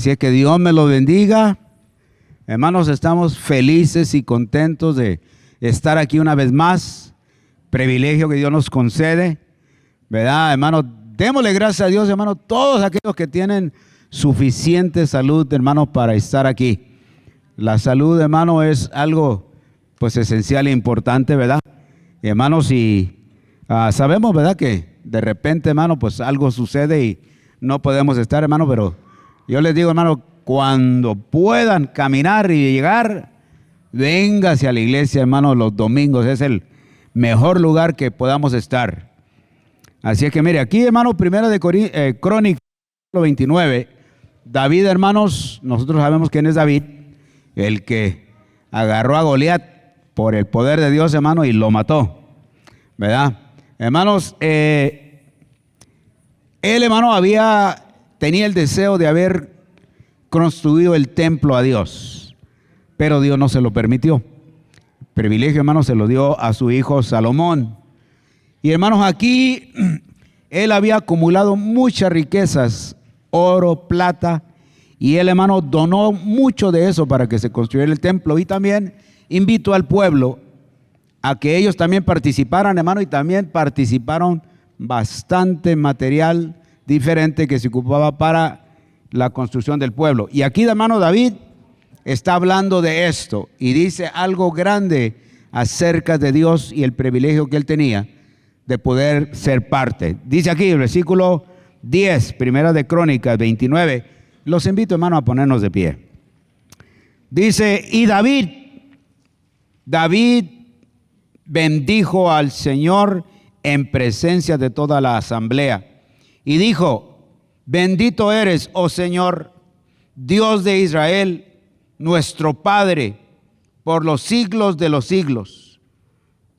Así es que Dios me lo bendiga. Hermanos, estamos felices y contentos de estar aquí una vez más. Privilegio que Dios nos concede, ¿verdad, hermanos? Démosle gracias a Dios, hermanos, todos aquellos que tienen suficiente salud, hermanos, para estar aquí. La salud, hermano, es algo pues esencial e importante, ¿verdad? Y, hermanos, y sabemos, ¿verdad?, que de repente, hermano, pues algo sucede y no podemos estar, hermano, pero yo les digo, hermano, cuando puedan caminar y llegar, véngase a la iglesia, hermano, los domingos. Es el mejor lugar que podamos estar. Así es que mire, aquí, hermano, primera de Crónicas 29, David, hermanos, nosotros sabemos quién es David, el que agarró a Goliat por el poder de Dios, hermano, y lo mató, ¿verdad? Hermanos, él, hermano, tenía el deseo de haber construido el templo a Dios, pero Dios no se lo permitió. El privilegio, hermano, se lo dio a su hijo Salomón. Y, hermanos, aquí él había acumulado muchas riquezas, oro, plata, y él, hermano, donó mucho de eso para que se construyera el templo. Y también invitó al pueblo a que ellos también participaran, hermano, y también participaron bastante material diferente que se ocupaba para la construcción del pueblo. Y aquí, hermano, David está hablando de esto y dice algo grande acerca de Dios y el privilegio que él tenía de poder ser parte. Dice aquí el versículo 10, primera de Crónicas 29. Los invito, hermano, a ponernos de pie. Dice, y David bendijo al Señor en presencia de toda la asamblea y dijo: bendito eres, oh Señor, Dios de Israel, nuestro Padre, por los siglos de los siglos.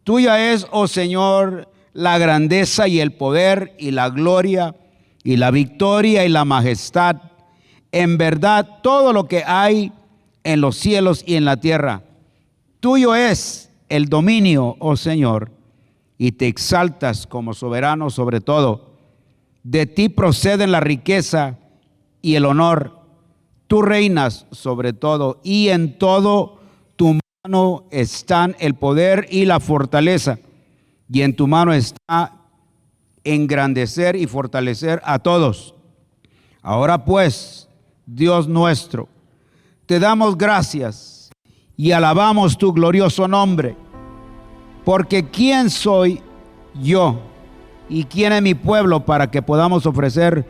Tuya es, oh Señor, la grandeza y el poder y la gloria y la victoria y la majestad. En verdad, todo lo que hay en los cielos y en la tierra, tuyo es el dominio, oh Señor, y te exaltas como soberano sobre todo. De ti proceden la riqueza y el honor. Tú reinas sobre todo, y en todo tu mano están el poder y la fortaleza, y en tu mano está engrandecer y fortalecer a todos. Ahora pues, Dios nuestro, te damos gracias y alabamos tu glorioso nombre, porque ¿quién soy yo y quién es mi pueblo para que podamos ofrecer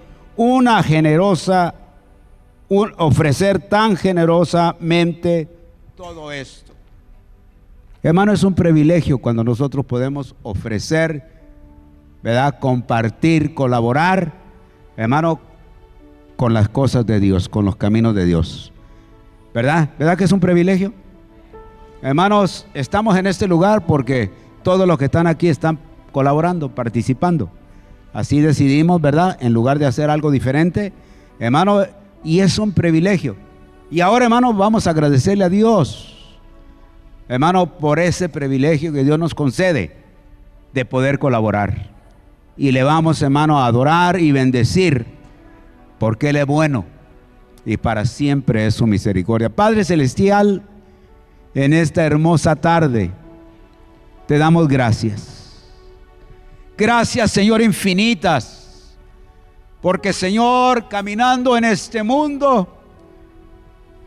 tan generosamente todo esto? Hermano, es un privilegio cuando nosotros podemos ofrecer, ¿verdad?, compartir, colaborar, hermano, con las cosas de Dios, con los caminos de Dios. ¿Verdad? ¿Verdad que es un privilegio? Hermanos, estamos en este lugar porque todos los que están aquí están colaborando, participando. Así decidimos, ¿verdad?, en lugar de hacer algo diferente, hermano, y es un privilegio. Y ahora, hermano, vamos a agradecerle a Dios, hermano, por ese privilegio que Dios nos concede de poder colaborar. Y le vamos, hermano, a adorar y bendecir, porque Él es bueno y para siempre es su misericordia. Padre Celestial, en esta hermosa tarde te damos gracias. Gracias, Señor, infinitas, porque, Señor, caminando en este mundo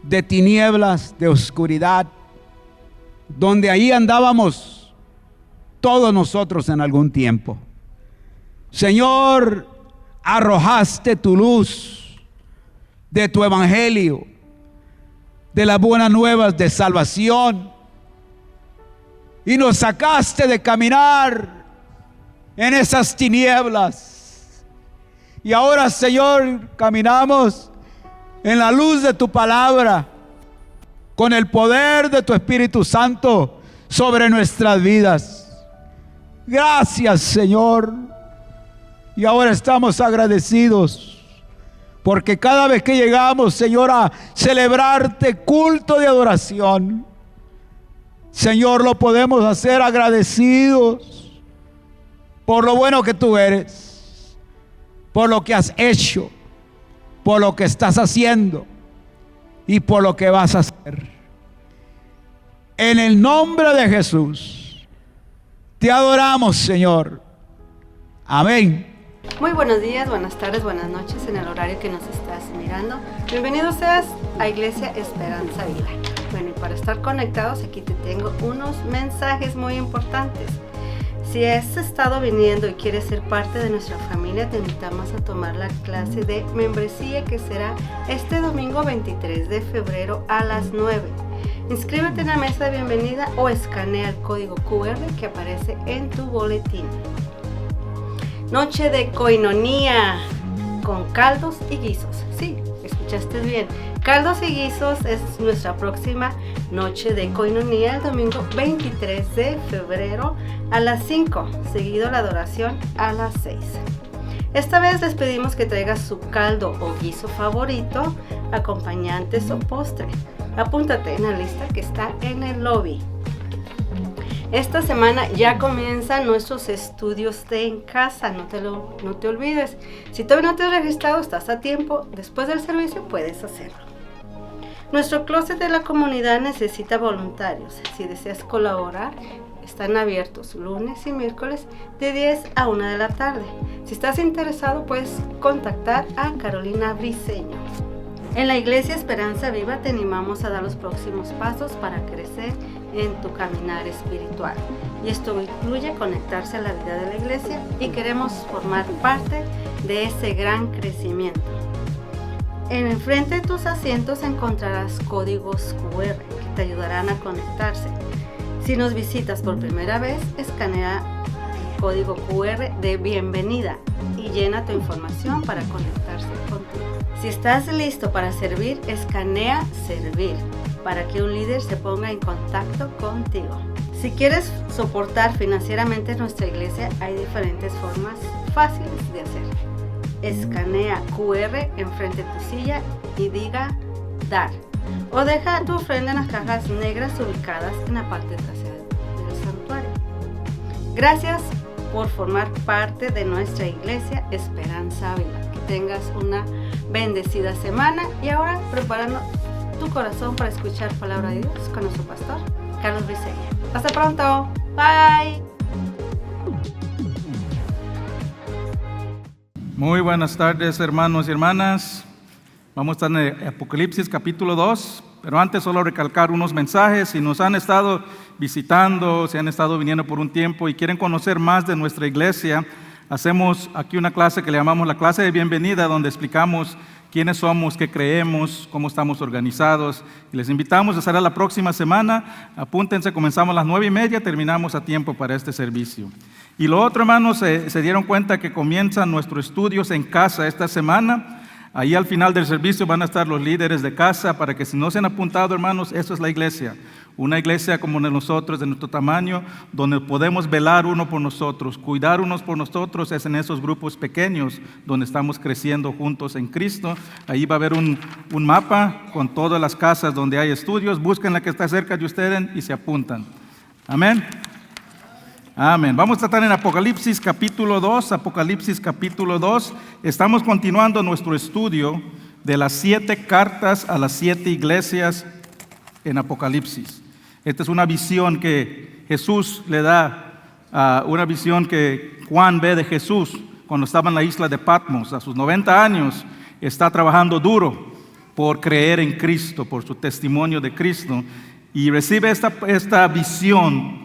de tinieblas, de oscuridad, donde ahí andábamos todos nosotros en algún tiempo, Señor, arrojaste tu luz de tu evangelio, de las buenas nuevas de salvación, y nos sacaste de caminar en esas tinieblas. Y ahora, Señor, caminamos en la luz de tu palabra, con el poder de tu Espíritu Santo sobre nuestras vidas. Gracias, Señor. Y ahora estamos agradecidos porque cada vez que llegamos, Señor, a celebrarte culto de adoración, Señor, lo podemos hacer agradecidos por lo bueno que tú eres, por lo que has hecho, por lo que estás haciendo y por lo que vas a hacer. En el nombre de Jesús, te adoramos, Señor. Amén. Muy buenos días, buenas tardes, buenas noches en el horario que nos estás mirando. Bienvenido seas a Iglesia Esperanza Viva. Bueno, y para estar conectados, aquí te tengo unos mensajes muy importantes. Si has estado viniendo y quieres ser parte de nuestra familia, te invitamos a tomar la clase de membresía que será este domingo 23 de febrero a las 9. Inscríbete en la mesa de bienvenida o escanea el código QR que aparece en tu boletín. Noche de coinonía con caldos y guisos. Sí, escuchaste bien. Caldos y guisos es nuestra próxima noche de coinonía el domingo 23 de febrero a las 5, seguido la adoración a las 6. Esta vez les pedimos que traigas su caldo o guiso favorito, acompañantes o postre. Apúntate en la lista que está en el lobby. Esta semana ya comienzan nuestros estudios de en casa, no te olvides. Si todavía no te has registrado, estás a tiempo. Después del servicio puedes hacerlo. Nuestro closet de la comunidad necesita voluntarios. Si deseas colaborar, están abiertos lunes y miércoles de 10 a 1 de la tarde. Si estás interesado, puedes contactar a Carolina Briceño. En la Iglesia Esperanza Viva te animamos a dar los próximos pasos para crecer en tu caminar espiritual. Y esto incluye conectarse a la vida de la iglesia y queremos formar parte de ese gran crecimiento. En el frente de tus asientos encontrarás códigos QR que te ayudarán a conectarse. Si nos visitas por primera vez, escanea el código QR de bienvenida y llena tu información para conectarse contigo. Si estás listo para servir, escanea servir para que un líder se ponga en contacto contigo. Si quieres soportar financieramente nuestra iglesia, hay diferentes formas fáciles de hacer. Escanea QR enfrente de tu silla y diga dar. O deja tu ofrenda en las cajas negras ubicadas en la parte trasera del santuario. Gracias por formar parte de nuestra iglesia Esperanza Viva. Que tengas una bendecida semana y ahora preparando tu corazón para escuchar palabra de Dios con nuestro pastor Carlos Briceño. Hasta pronto. Bye. Muy buenas tardes, hermanos y hermanas. Vamos a estar en Apocalipsis capítulo 2, pero antes solo recalcar unos mensajes. Si nos han estado visitando, si han estado viniendo por un tiempo y quieren conocer más de nuestra iglesia, hacemos aquí una clase que le llamamos la clase de bienvenida, donde explicamos quiénes somos, qué creemos, cómo estamos organizados. Y les invitamos a estar la próxima semana. Apúntense, comenzamos a las 9:30, terminamos a tiempo para este servicio. Y lo otro, hermanos, se dieron cuenta que comienzan nuestros estudios en casa esta semana. Ahí al final del servicio van a estar los líderes de casa para que si no se han apuntado, hermanos, eso es la iglesia. Una iglesia como de nosotros, de nuestro tamaño, donde podemos velar uno por nosotros, cuidar unos por nosotros, es en esos grupos pequeños donde estamos creciendo juntos en Cristo. Ahí va a haber un mapa con todas las casas donde hay estudios. Busquen la que está cerca de ustedes y se apuntan. Amén. Amén. Vamos a estar en Apocalipsis capítulo 2. Apocalipsis capítulo 2. Estamos continuando nuestro estudio de las 7 cartas a las 7 iglesias en Apocalipsis. Esta es una visión que Jesús le da, una visión que Juan ve de Jesús cuando estaba en la isla de Patmos. A sus 90 años está trabajando duro por creer en Cristo, por su testimonio de Cristo, y recibe esta visión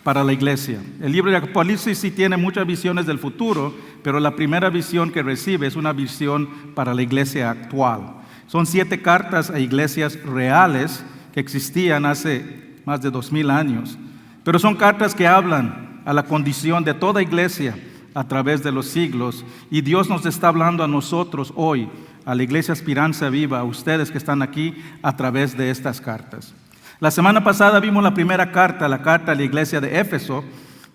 para la iglesia. El libro de Apocalipsis sí tiene muchas visiones del futuro, pero la primera visión que recibe es una visión para la iglesia actual. Son 7 cartas a iglesias reales que existían hace más de 2000 años, pero son cartas que hablan a la condición de toda iglesia a través de los siglos, y Dios nos está hablando a nosotros hoy, a la iglesia Esperanza Viva, a ustedes que están aquí, a través de estas cartas. La semana pasada vimos la primera carta, la carta a la iglesia de Éfeso,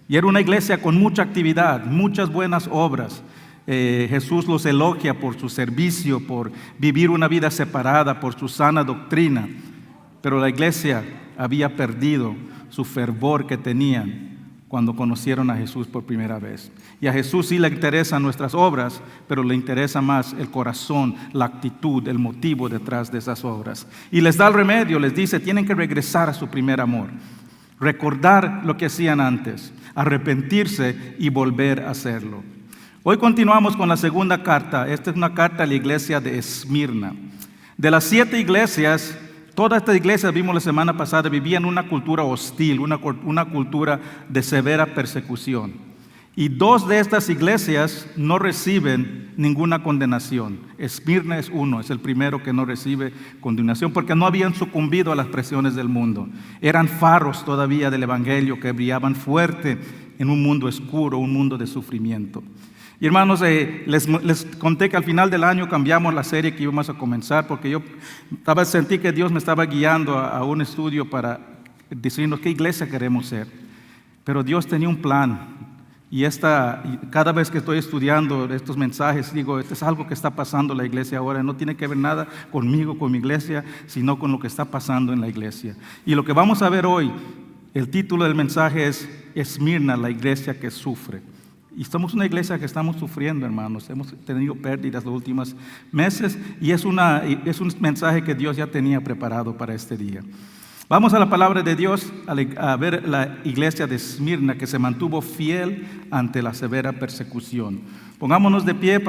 y era una iglesia con mucha actividad, muchas buenas obras. Jesús los elogia por su servicio, por vivir una vida separada, por su sana doctrina, pero la iglesia había perdido su fervor que tenían cuando conocieron a Jesús por primera vez. Y a Jesús sí le interesan nuestras obras, pero le interesa más el corazón, la actitud, el motivo detrás de esas obras. Y les da el remedio, les dice, tienen que regresar a su primer amor, recordar lo que hacían antes, arrepentirse y volver a hacerlo. Hoy continuamos con la segunda carta. Esta es una carta a la iglesia de Esmirna. De las 7 iglesias, todas estas iglesias, vimos la semana pasada, vivían una cultura hostil, una cultura de severa persecución. Y 2 de estas iglesias no reciben ninguna condenación. Esmirna es uno, es el primero que no recibe condenación porque no habían sucumbido a las presiones del mundo. Eran faros todavía del evangelio que brillaban fuerte en un mundo oscuro, un mundo de sufrimiento. Y hermanos, les conté que al final del año cambiamos la serie que íbamos a comenzar porque yo sentí que Dios me estaba guiando a un estudio para decirnos qué iglesia queremos ser. Pero Dios tenía un plan y cada vez que estoy estudiando estos mensajes digo, esto es algo que está pasando en la iglesia ahora, no tiene que ver nada conmigo, con mi iglesia, sino con lo que está pasando en la iglesia. Y lo que vamos a ver hoy, el título del mensaje es Esmirna, la iglesia que sufre. Y somos una iglesia que estamos sufriendo, hermanos. Hemos tenido pérdidas los últimos meses y es un mensaje que Dios ya tenía preparado para este día. Vamos a la palabra de Dios a ver la iglesia de Esmirna que se mantuvo fiel ante la severa persecución. Pongámonos de pie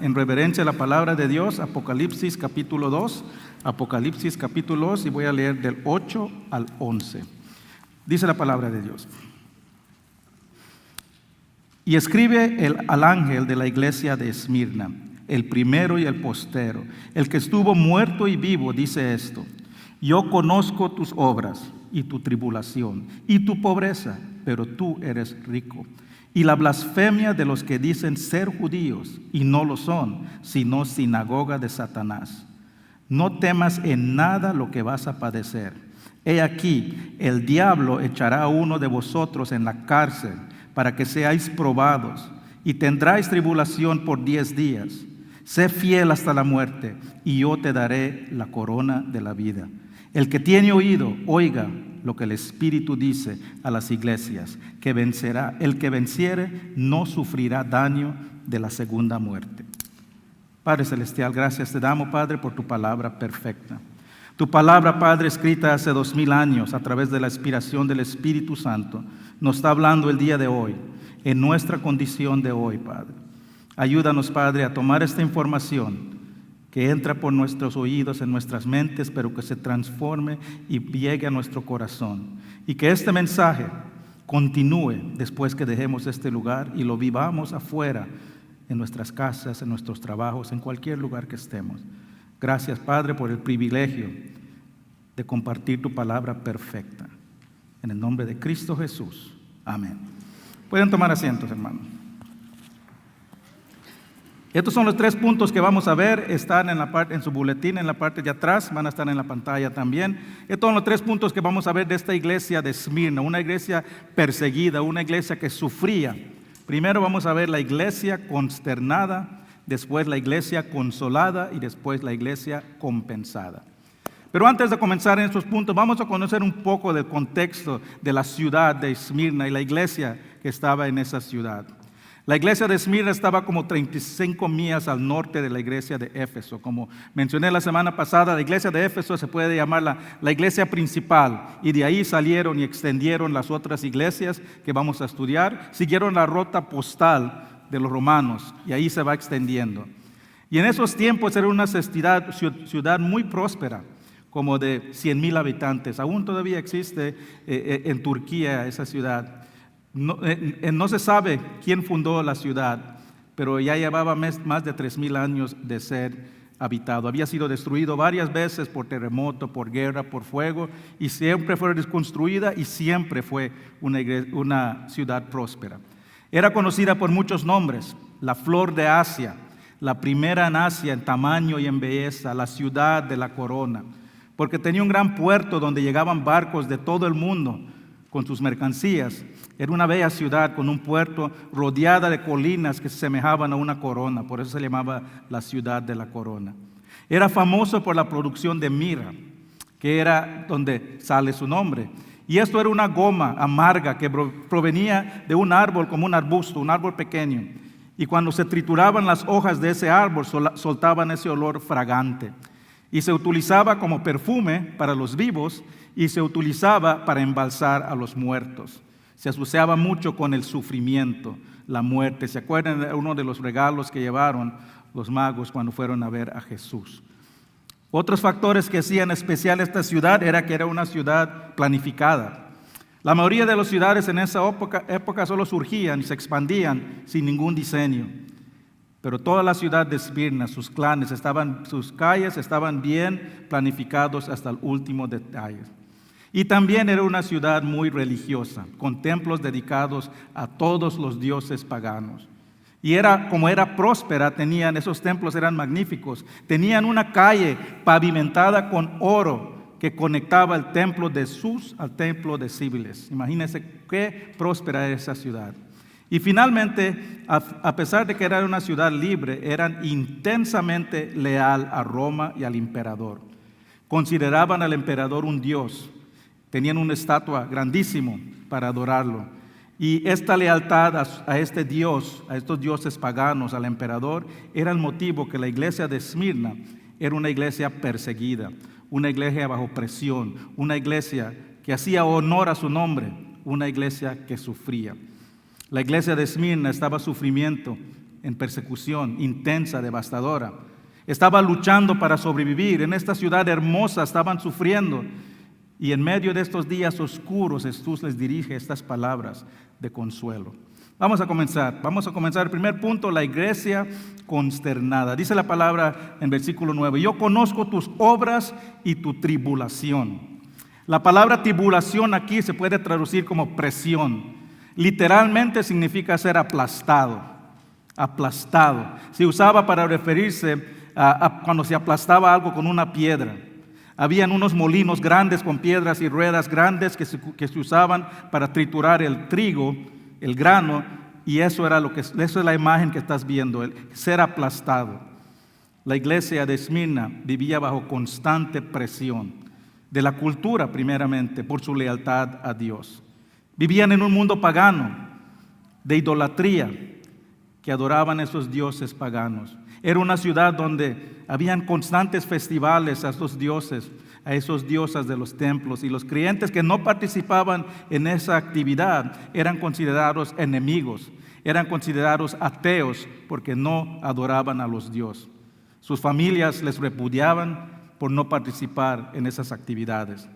en reverencia a la palabra de Dios, Apocalipsis capítulo 2. Apocalipsis capítulo 2 y voy a leer del 8 al 11. Dice la palabra de Dios. Y escribe al ángel de la iglesia de Esmirna, el primero y el postero, el que estuvo muerto y vivo, dice esto: yo conozco tus obras y tu tribulación y tu pobreza, pero tú eres rico. Y la blasfemia de los que dicen ser judíos y no lo son, sino sinagoga de Satanás. No temas en nada lo que vas a padecer. He aquí, el diablo echará a uno de vosotros en la cárcel, para que seáis probados, y tendráis tribulación por 10 días. Sé fiel hasta la muerte, y yo te daré la corona de la vida. El que tiene oído, oiga lo que el Espíritu dice a las iglesias, que vencerá. El que venciere no sufrirá daño de la segunda muerte. Padre Celestial, gracias te damos, Padre, por tu palabra perfecta. Tu palabra, Padre, escrita hace 2000 años a través de la inspiración del Espíritu Santo, nos está hablando el día de hoy, en nuestra condición de hoy, Padre. Ayúdanos, Padre, a tomar esta información que entra por nuestros oídos, en nuestras mentes, pero que se transforme y llegue a nuestro corazón. Y que este mensaje continúe después que dejemos este lugar y lo vivamos afuera, en nuestras casas, en nuestros trabajos, en cualquier lugar que estemos. Gracias, Padre, por el privilegio de compartir tu palabra perfecta. En el nombre de Cristo Jesús. Amén. Pueden tomar asientos, hermanos. Estos son los 3 puntos que vamos a ver. Están en su boletín, en la parte de atrás. Van a estar en la pantalla también. Estos son los 3 puntos que vamos a ver de esta iglesia de Esmirna. Una iglesia perseguida, una iglesia que sufría. Primero vamos a ver la iglesia consternada, después la iglesia consolada y después la iglesia compensada. Pero antes de comenzar en estos puntos, vamos a conocer un poco del contexto de la ciudad de Esmirna y la iglesia que estaba en esa ciudad. La iglesia de Esmirna estaba como 35 millas al norte de la iglesia de Éfeso. Como mencioné la semana pasada, la iglesia de Éfeso se puede llamar la iglesia principal. Y de ahí salieron y extendieron las otras iglesias que vamos a estudiar. Siguieron la ruta postal de los romanos y ahí se va extendiendo. Y en esos tiempos era una ciudad muy próspera, como de 100,000 habitantes. Aún todavía existe en Turquía esa ciudad. No se sabe quién fundó la ciudad, pero ya llevaba más de 3,000 años de ser habitado. Había sido destruido varias veces por terremoto, por guerra, por fuego, y siempre fue reconstruida y siempre fue una ciudad próspera. Era conocida por muchos nombres: la flor de Asia, la primera en Asia en tamaño y en belleza, la ciudad de la corona, porque tenía un gran puerto donde llegaban barcos de todo el mundo con sus mercancías. Era una bella ciudad con un puerto rodeada de colinas que se semejaban a una corona, por eso se llamaba la ciudad de la corona. Era famoso por la producción de mirra, que era donde sale su nombre. Y esto era una goma amarga que provenía de un árbol como un arbusto, un árbol pequeño. Y cuando se trituraban las hojas de ese árbol, soltaban ese olor fragante. Y se utilizaba como perfume para los vivos y se utilizaba para embalsar a los muertos. Se asociaba mucho con el sufrimiento, la muerte. ¿Se acuerdan de uno de los regalos que llevaron los magos cuando fueron a ver a Jesús? Otros factores que hacían especial esta ciudad era que era una ciudad planificada. La mayoría de las ciudades en esa época solo surgían y se expandían sin ningún diseño. Pero toda la ciudad de Esmirna, sus clanes, sus calles estaban bien planificados hasta el último detalle. Y también era una ciudad muy religiosa, con templos dedicados a todos los dioses paganos. Y como era próspera, esos templos eran magníficos. Tenían una calle pavimentada con oro que conectaba el templo de Sus al templo de Cibeles. Imagínense qué próspera era esa ciudad. Y finalmente, a pesar de que era una ciudad libre, eran intensamente leal a Roma y al emperador. Consideraban al emperador un dios. Tenían una estatua grandísima para adorarlo. Y esta lealtad a este Dios, a estos dioses paganos, al emperador, era el motivo que la iglesia de Esmirna era una iglesia perseguida, una iglesia bajo presión, una iglesia que hacía honor a su nombre, una iglesia que sufría. La iglesia de Esmirna estaba sufrimiento en persecución intensa, devastadora. Estaba luchando para sobrevivir. En esta ciudad hermosa estaban sufriendo. Y en medio de estos días oscuros, Jesús les dirige estas palabras de consuelo. Vamos a comenzar. El primer punto, la iglesia consternada. Dice la palabra en versículo 9, yo conozco tus obras y tu tribulación. La palabra tribulación aquí se puede traducir como presión. Literalmente significa ser aplastado. Aplastado. Se usaba para referirse a cuando se aplastaba algo con una piedra. Habían unos molinos grandes con piedras y ruedas grandes que se usaban para triturar el trigo, el grano, y eso es la imagen que estás viendo, el ser aplastado. La iglesia de Esmirna vivía bajo constante presión de la cultura primeramente por su lealtad a Dios. Vivían en un mundo pagano de idolatría que adoraban a esos dioses paganos. Era una ciudad donde habían constantes festivales a esos dioses, a esos diosas de los templos, y los creyentes que no participaban en esa actividad eran considerados enemigos, eran considerados ateos porque no adoraban a los dioses. Sus familias les repudiaban por no participar en esas actividades.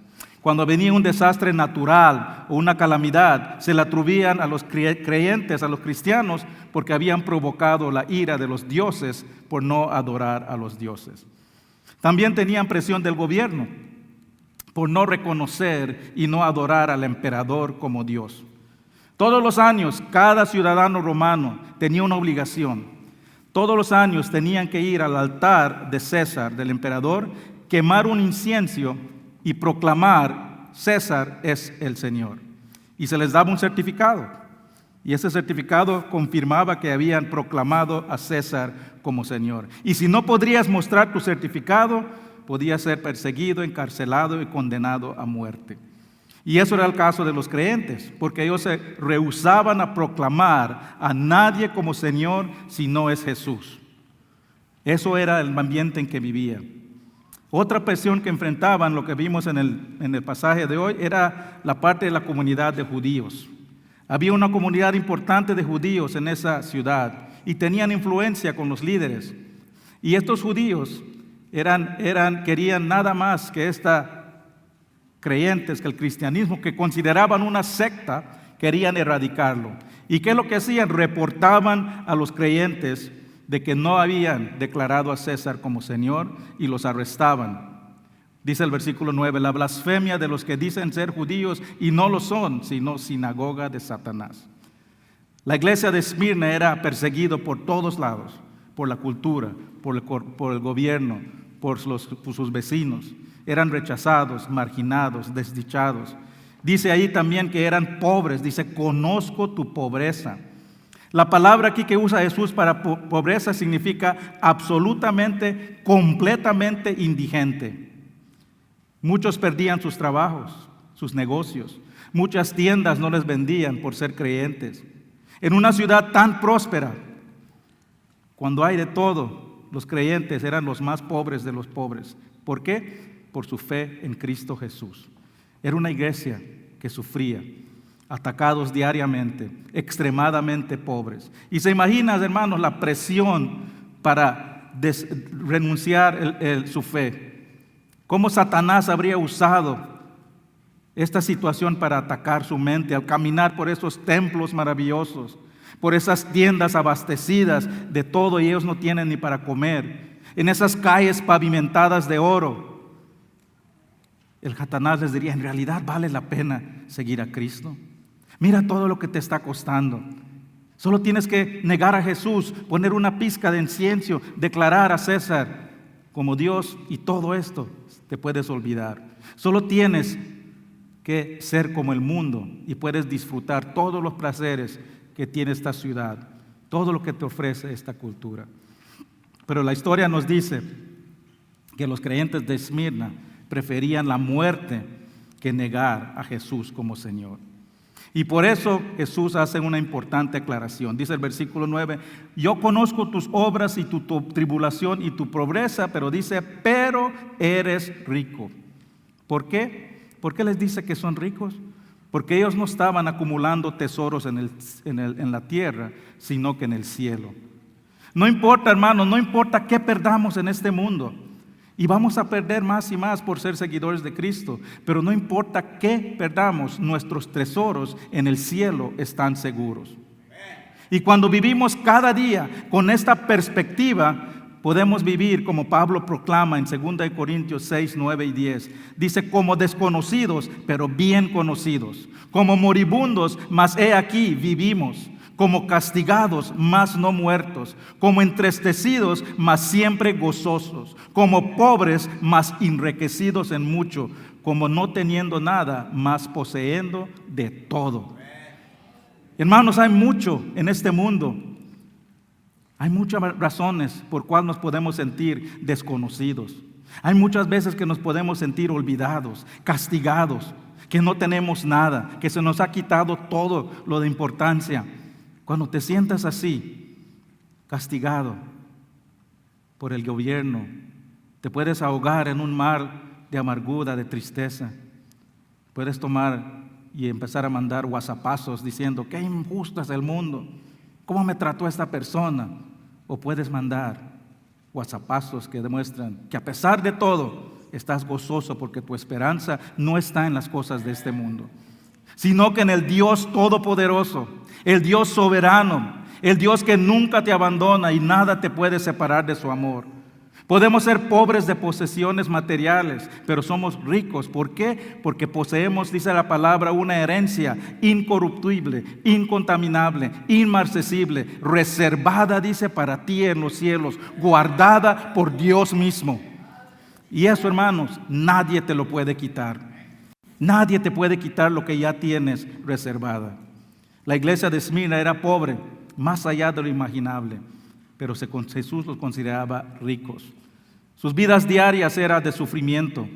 Cuando venía un desastre natural o una calamidad, se la atribuían a los creyentes, a los cristianos, porque habían provocado la ira de los dioses por no adorar a los dioses. También tenían presión del gobierno por no reconocer y no adorar al emperador como Dios. Todos los años, cada ciudadano romano tenía una obligación. Todos los años tenían que ir al altar de César, del emperador, quemar un incienso y proclamar: César es el Señor. Y se les daba un certificado. Y ese certificado confirmaba que habían proclamado a César como Señor. Y si no podrías mostrar tu certificado, podías ser perseguido, encarcelado y condenado a muerte. Y eso era el caso de los creyentes, porque ellos se rehusaban a proclamar a nadie como Señor si no es Jesús. Eso era el ambiente en que vivían. Otra presión que enfrentaban, lo que vimos en el pasaje de hoy, era la parte de la comunidad de judíos. Había una comunidad importante de judíos en esa ciudad y tenían influencia con los líderes. Y estos judíos querían nada más que creyentes, que el cristianismo, que consideraban una secta, querían erradicarlo. ¿Y qué es lo que hacían? Reportaban a los creyentes de que no habían declarado a César como Señor y los arrestaban. Dice el versículo 9, la blasfemia de los que dicen ser judíos y no lo son, sino sinagoga de Satanás. La iglesia de Esmirna era perseguida por todos lados, por la cultura, por el gobierno, por sus vecinos. Eran rechazados, marginados, desdichados. Dice ahí también que eran pobres, dice, conozco tu pobreza. La palabra aquí que usa Jesús para pobreza significa absolutamente, completamente indigente. Muchos perdían sus trabajos, sus negocios. Muchas tiendas no les vendían por ser creyentes. En una ciudad tan próspera, cuando hay de todo, los creyentes eran los más pobres de los pobres. ¿Por qué? Por su fe en Cristo Jesús. Era una iglesia que sufría, atacados diariamente, extremadamente pobres. Y se imaginan, hermanos, la presión para renunciar su fe. Cómo Satanás habría usado esta situación para atacar su mente al caminar por esos templos maravillosos, por esas tiendas abastecidas de todo y ellos no tienen ni para comer, en esas calles pavimentadas de oro. El Satanás les diría, en realidad vale la pena seguir a Cristo. Mira todo lo que te está costando. Solo tienes que negar a Jesús, poner una pizca de incienso, declarar a César como Dios y todo esto te puedes olvidar. Solo tienes que ser como el mundo y puedes disfrutar todos los placeres que tiene esta ciudad, todo lo que te ofrece esta cultura. Pero la historia nos dice que los creyentes de Esmirna preferían la muerte que negar a Jesús como Señor. Y por eso Jesús hace una importante aclaración. Dice el versículo 9, yo conozco tus obras y tu tribulación y tu pobreza, pero dice, pero eres rico. ¿Por qué? ¿Por qué les dice que son ricos? Porque ellos no estaban acumulando tesoros en la tierra, sino que en el cielo. No importa, hermanos, no importa qué perdamos en este mundo. Y vamos a perder más y más por ser seguidores de Cristo. Pero no importa qué perdamos, nuestros tesoros en el cielo están seguros. Y cuando vivimos cada día con esta perspectiva, podemos vivir como Pablo proclama en 2 Corintios 6, 9 y 10. Dice, como desconocidos, pero bien conocidos. Como moribundos, mas he aquí vivimos. Como castigados, mas no muertos, como entristecidos, mas siempre gozosos, como pobres, mas enriquecidos en mucho, como no teniendo nada, mas poseyendo de todo. Hermanos, hay mucho en este mundo. Hay muchas razones por cuales nos podemos sentir desconocidos. Hay muchas veces que nos podemos sentir olvidados, castigados, que no tenemos nada, que se nos ha quitado todo lo de importancia. Cuando te sientas así, castigado por el gobierno, te puedes ahogar en un mar de amargura, de tristeza. Puedes tomar y empezar a mandar whatsappazos diciendo, qué injusto es el mundo, cómo me trató esta persona. O puedes mandar whatsappazos que demuestran que a pesar de todo, estás gozoso porque tu esperanza no está en las cosas de este mundo, sino que en el Dios todopoderoso, el Dios soberano, el Dios que nunca te abandona y nada te puede separar de su amor. Podemos ser pobres de posesiones materiales, pero somos ricos. ¿Por qué? Porque poseemos, dice la palabra, una herencia incorruptible, incontaminable, inmarcesible, reservada, dice, para ti en los cielos, guardada por Dios mismo. Y eso, hermanos, nadie te lo puede quitar. Nadie te puede quitar lo que ya tienes reservada. La iglesia de Esmirna era pobre, más allá de lo imaginable, pero Jesús los consideraba ricos. Sus vidas diarias eran de sufrimiento,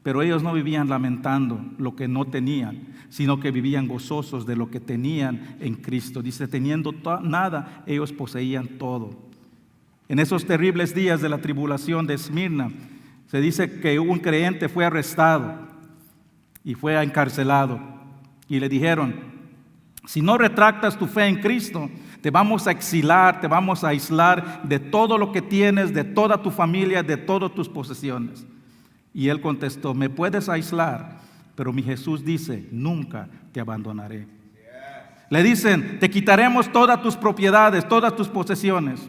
pero ellos no vivían lamentando lo que no tenían, sino que vivían gozosos de lo que tenían en Cristo. Dice, teniendo nada, ellos poseían todo. En esos terribles días de la tribulación de Esmirna, se dice que un creyente fue arrestado y fue encarcelado. Y le dijeron, si no retractas tu fe en Cristo, te vamos a exilar, te vamos a aislar de todo lo que tienes, de toda tu familia, de todas tus posesiones. Y él contestó, me puedes aislar, pero mi Jesús dice, nunca te abandonaré. Le dicen, te quitaremos todas tus propiedades, todas tus posesiones.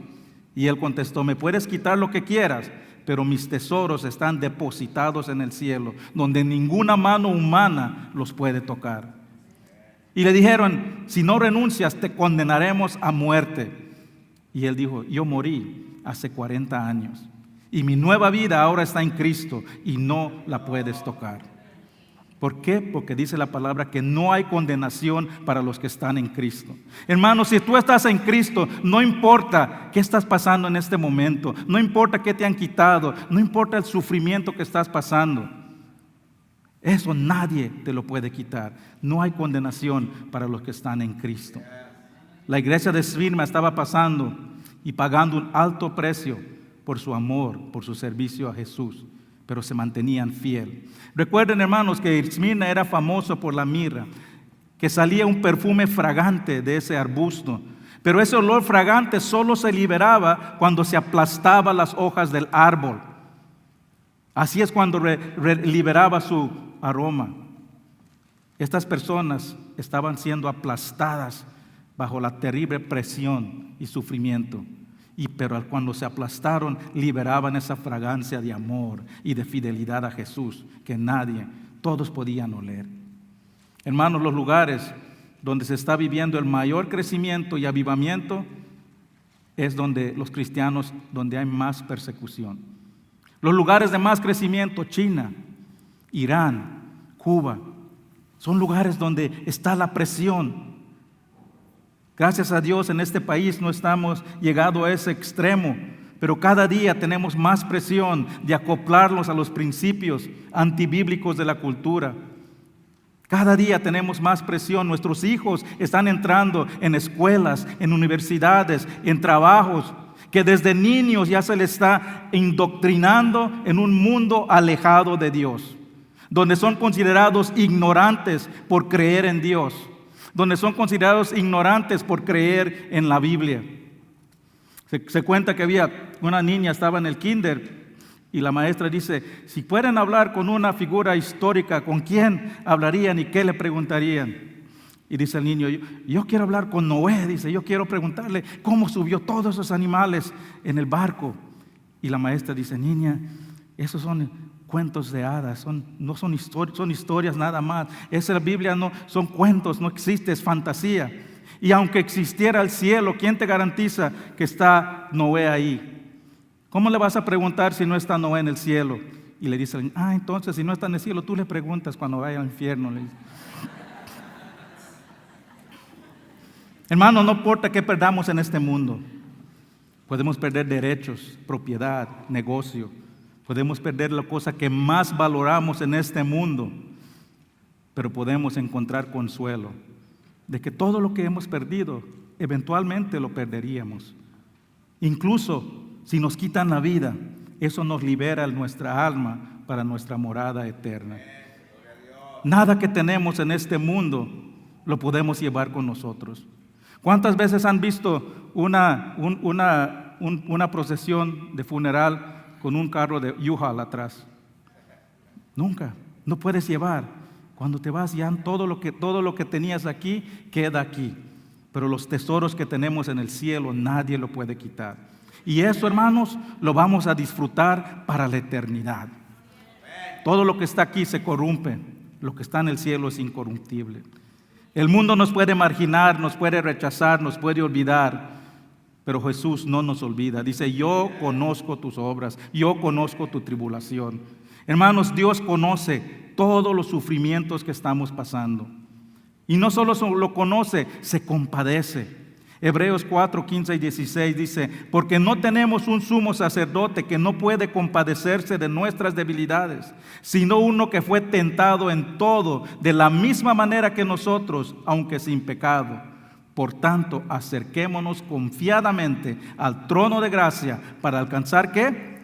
Y él contestó, me puedes quitar lo que quieras, pero mis tesoros están depositados en el cielo, donde ninguna mano humana los puede tocar. Y le dijeron, si no renuncias, te condenaremos a muerte. Y él dijo, yo morí hace 40 años. Y mi nueva vida ahora está en Cristo y no la puedes tocar. ¿Por qué? Porque dice la palabra que no hay condenación para los que están en Cristo. Hermanos, si tú estás en Cristo, no importa qué estás pasando en este momento, no importa qué te han quitado, no importa el sufrimiento que estás pasando. Eso nadie te lo puede quitar. No hay condenación para los que están en Cristo. La iglesia de Esmirna estaba pasando y pagando un alto precio por su amor, por su servicio a Jesús, pero se mantenían fieles. Recuerden, hermanos, que Esmirna era famoso por la mirra, que salía un perfume fragante de ese arbusto, pero ese olor fragante solo se liberaba cuando se aplastaba las hojas del árbol. Así es cuando liberaba su aroma. Estas personas estaban siendo aplastadas bajo la terrible presión y sufrimiento. Pero cuando se aplastaron, liberaban esa fragancia de amor y de fidelidad a Jesús que todos podían oler. Hermanos, los lugares donde se está viviendo el mayor crecimiento y avivamiento es donde los cristianos, donde hay más persecución. Los lugares de más crecimiento, China, Irán, Cuba, son lugares donde está la presión. Gracias a Dios en este país no estamos llegando a ese extremo, pero cada día tenemos más presión de acoplarnos a los principios antibíblicos de la cultura. Cada día tenemos más presión. Nuestros hijos están entrando en escuelas, en universidades, en trabajos, que desde niños ya se les está indoctrinando en un mundo alejado de Dios, donde son considerados ignorantes por creer en Dios, donde son considerados ignorantes por creer en la Biblia. Se cuenta que había una niña, estaba en el kinder, y la maestra dice, si pueden hablar con una figura histórica, ¿con quién hablarían y qué le preguntarían? Y dice el niño, yo quiero hablar con Noé, dice, yo quiero preguntarle cómo subió todos esos animales en el barco. Y la maestra dice, niña, esos son cuentos de hadas, no son historias nada más. Esa la Biblia no son cuentos, no existe, es fantasía. Y aunque existiera el cielo, ¿quién te garantiza que está Noé ahí? ¿Cómo le vas a preguntar si no está Noé en el cielo? Y le dice, entonces si no está en el cielo, tú le preguntas cuando vaya al infierno. Le dice. Hermano, no importa qué perdamos en este mundo. Podemos perder derechos, propiedad, negocio. Podemos perder la cosa que más valoramos en este mundo. Pero podemos encontrar consuelo de que todo lo que hemos perdido, eventualmente lo perderíamos. Incluso si nos quitan la vida, eso nos libera nuestra alma para nuestra morada eterna. Nada que tenemos en este mundo lo podemos llevar con nosotros. ¿Cuántas veces han visto una procesión de funeral con un carro de U-Haul atrás? Nunca, no puedes llevar. Cuando te vas ya todo lo que tenías aquí queda aquí. Pero los tesoros que tenemos en el cielo nadie lo puede quitar. Y eso, hermanos, lo vamos a disfrutar para la eternidad. Todo lo que está aquí se corrompe, lo que está en el cielo es incorruptible. El mundo nos puede marginar, nos puede rechazar, nos puede olvidar, pero Jesús no nos olvida. Dice, yo conozco tus obras, yo conozco tu tribulación. Hermanos, Dios conoce todos los sufrimientos que estamos pasando. Y no solo lo conoce, se compadece. Hebreos 4, 15 y 16 dice, porque no tenemos un sumo sacerdote que no puede compadecerse de nuestras debilidades, sino uno que fue tentado en todo, de la misma manera que nosotros, aunque sin pecado. Por tanto, acerquémonos confiadamente al trono de gracia para alcanzar, ¿qué?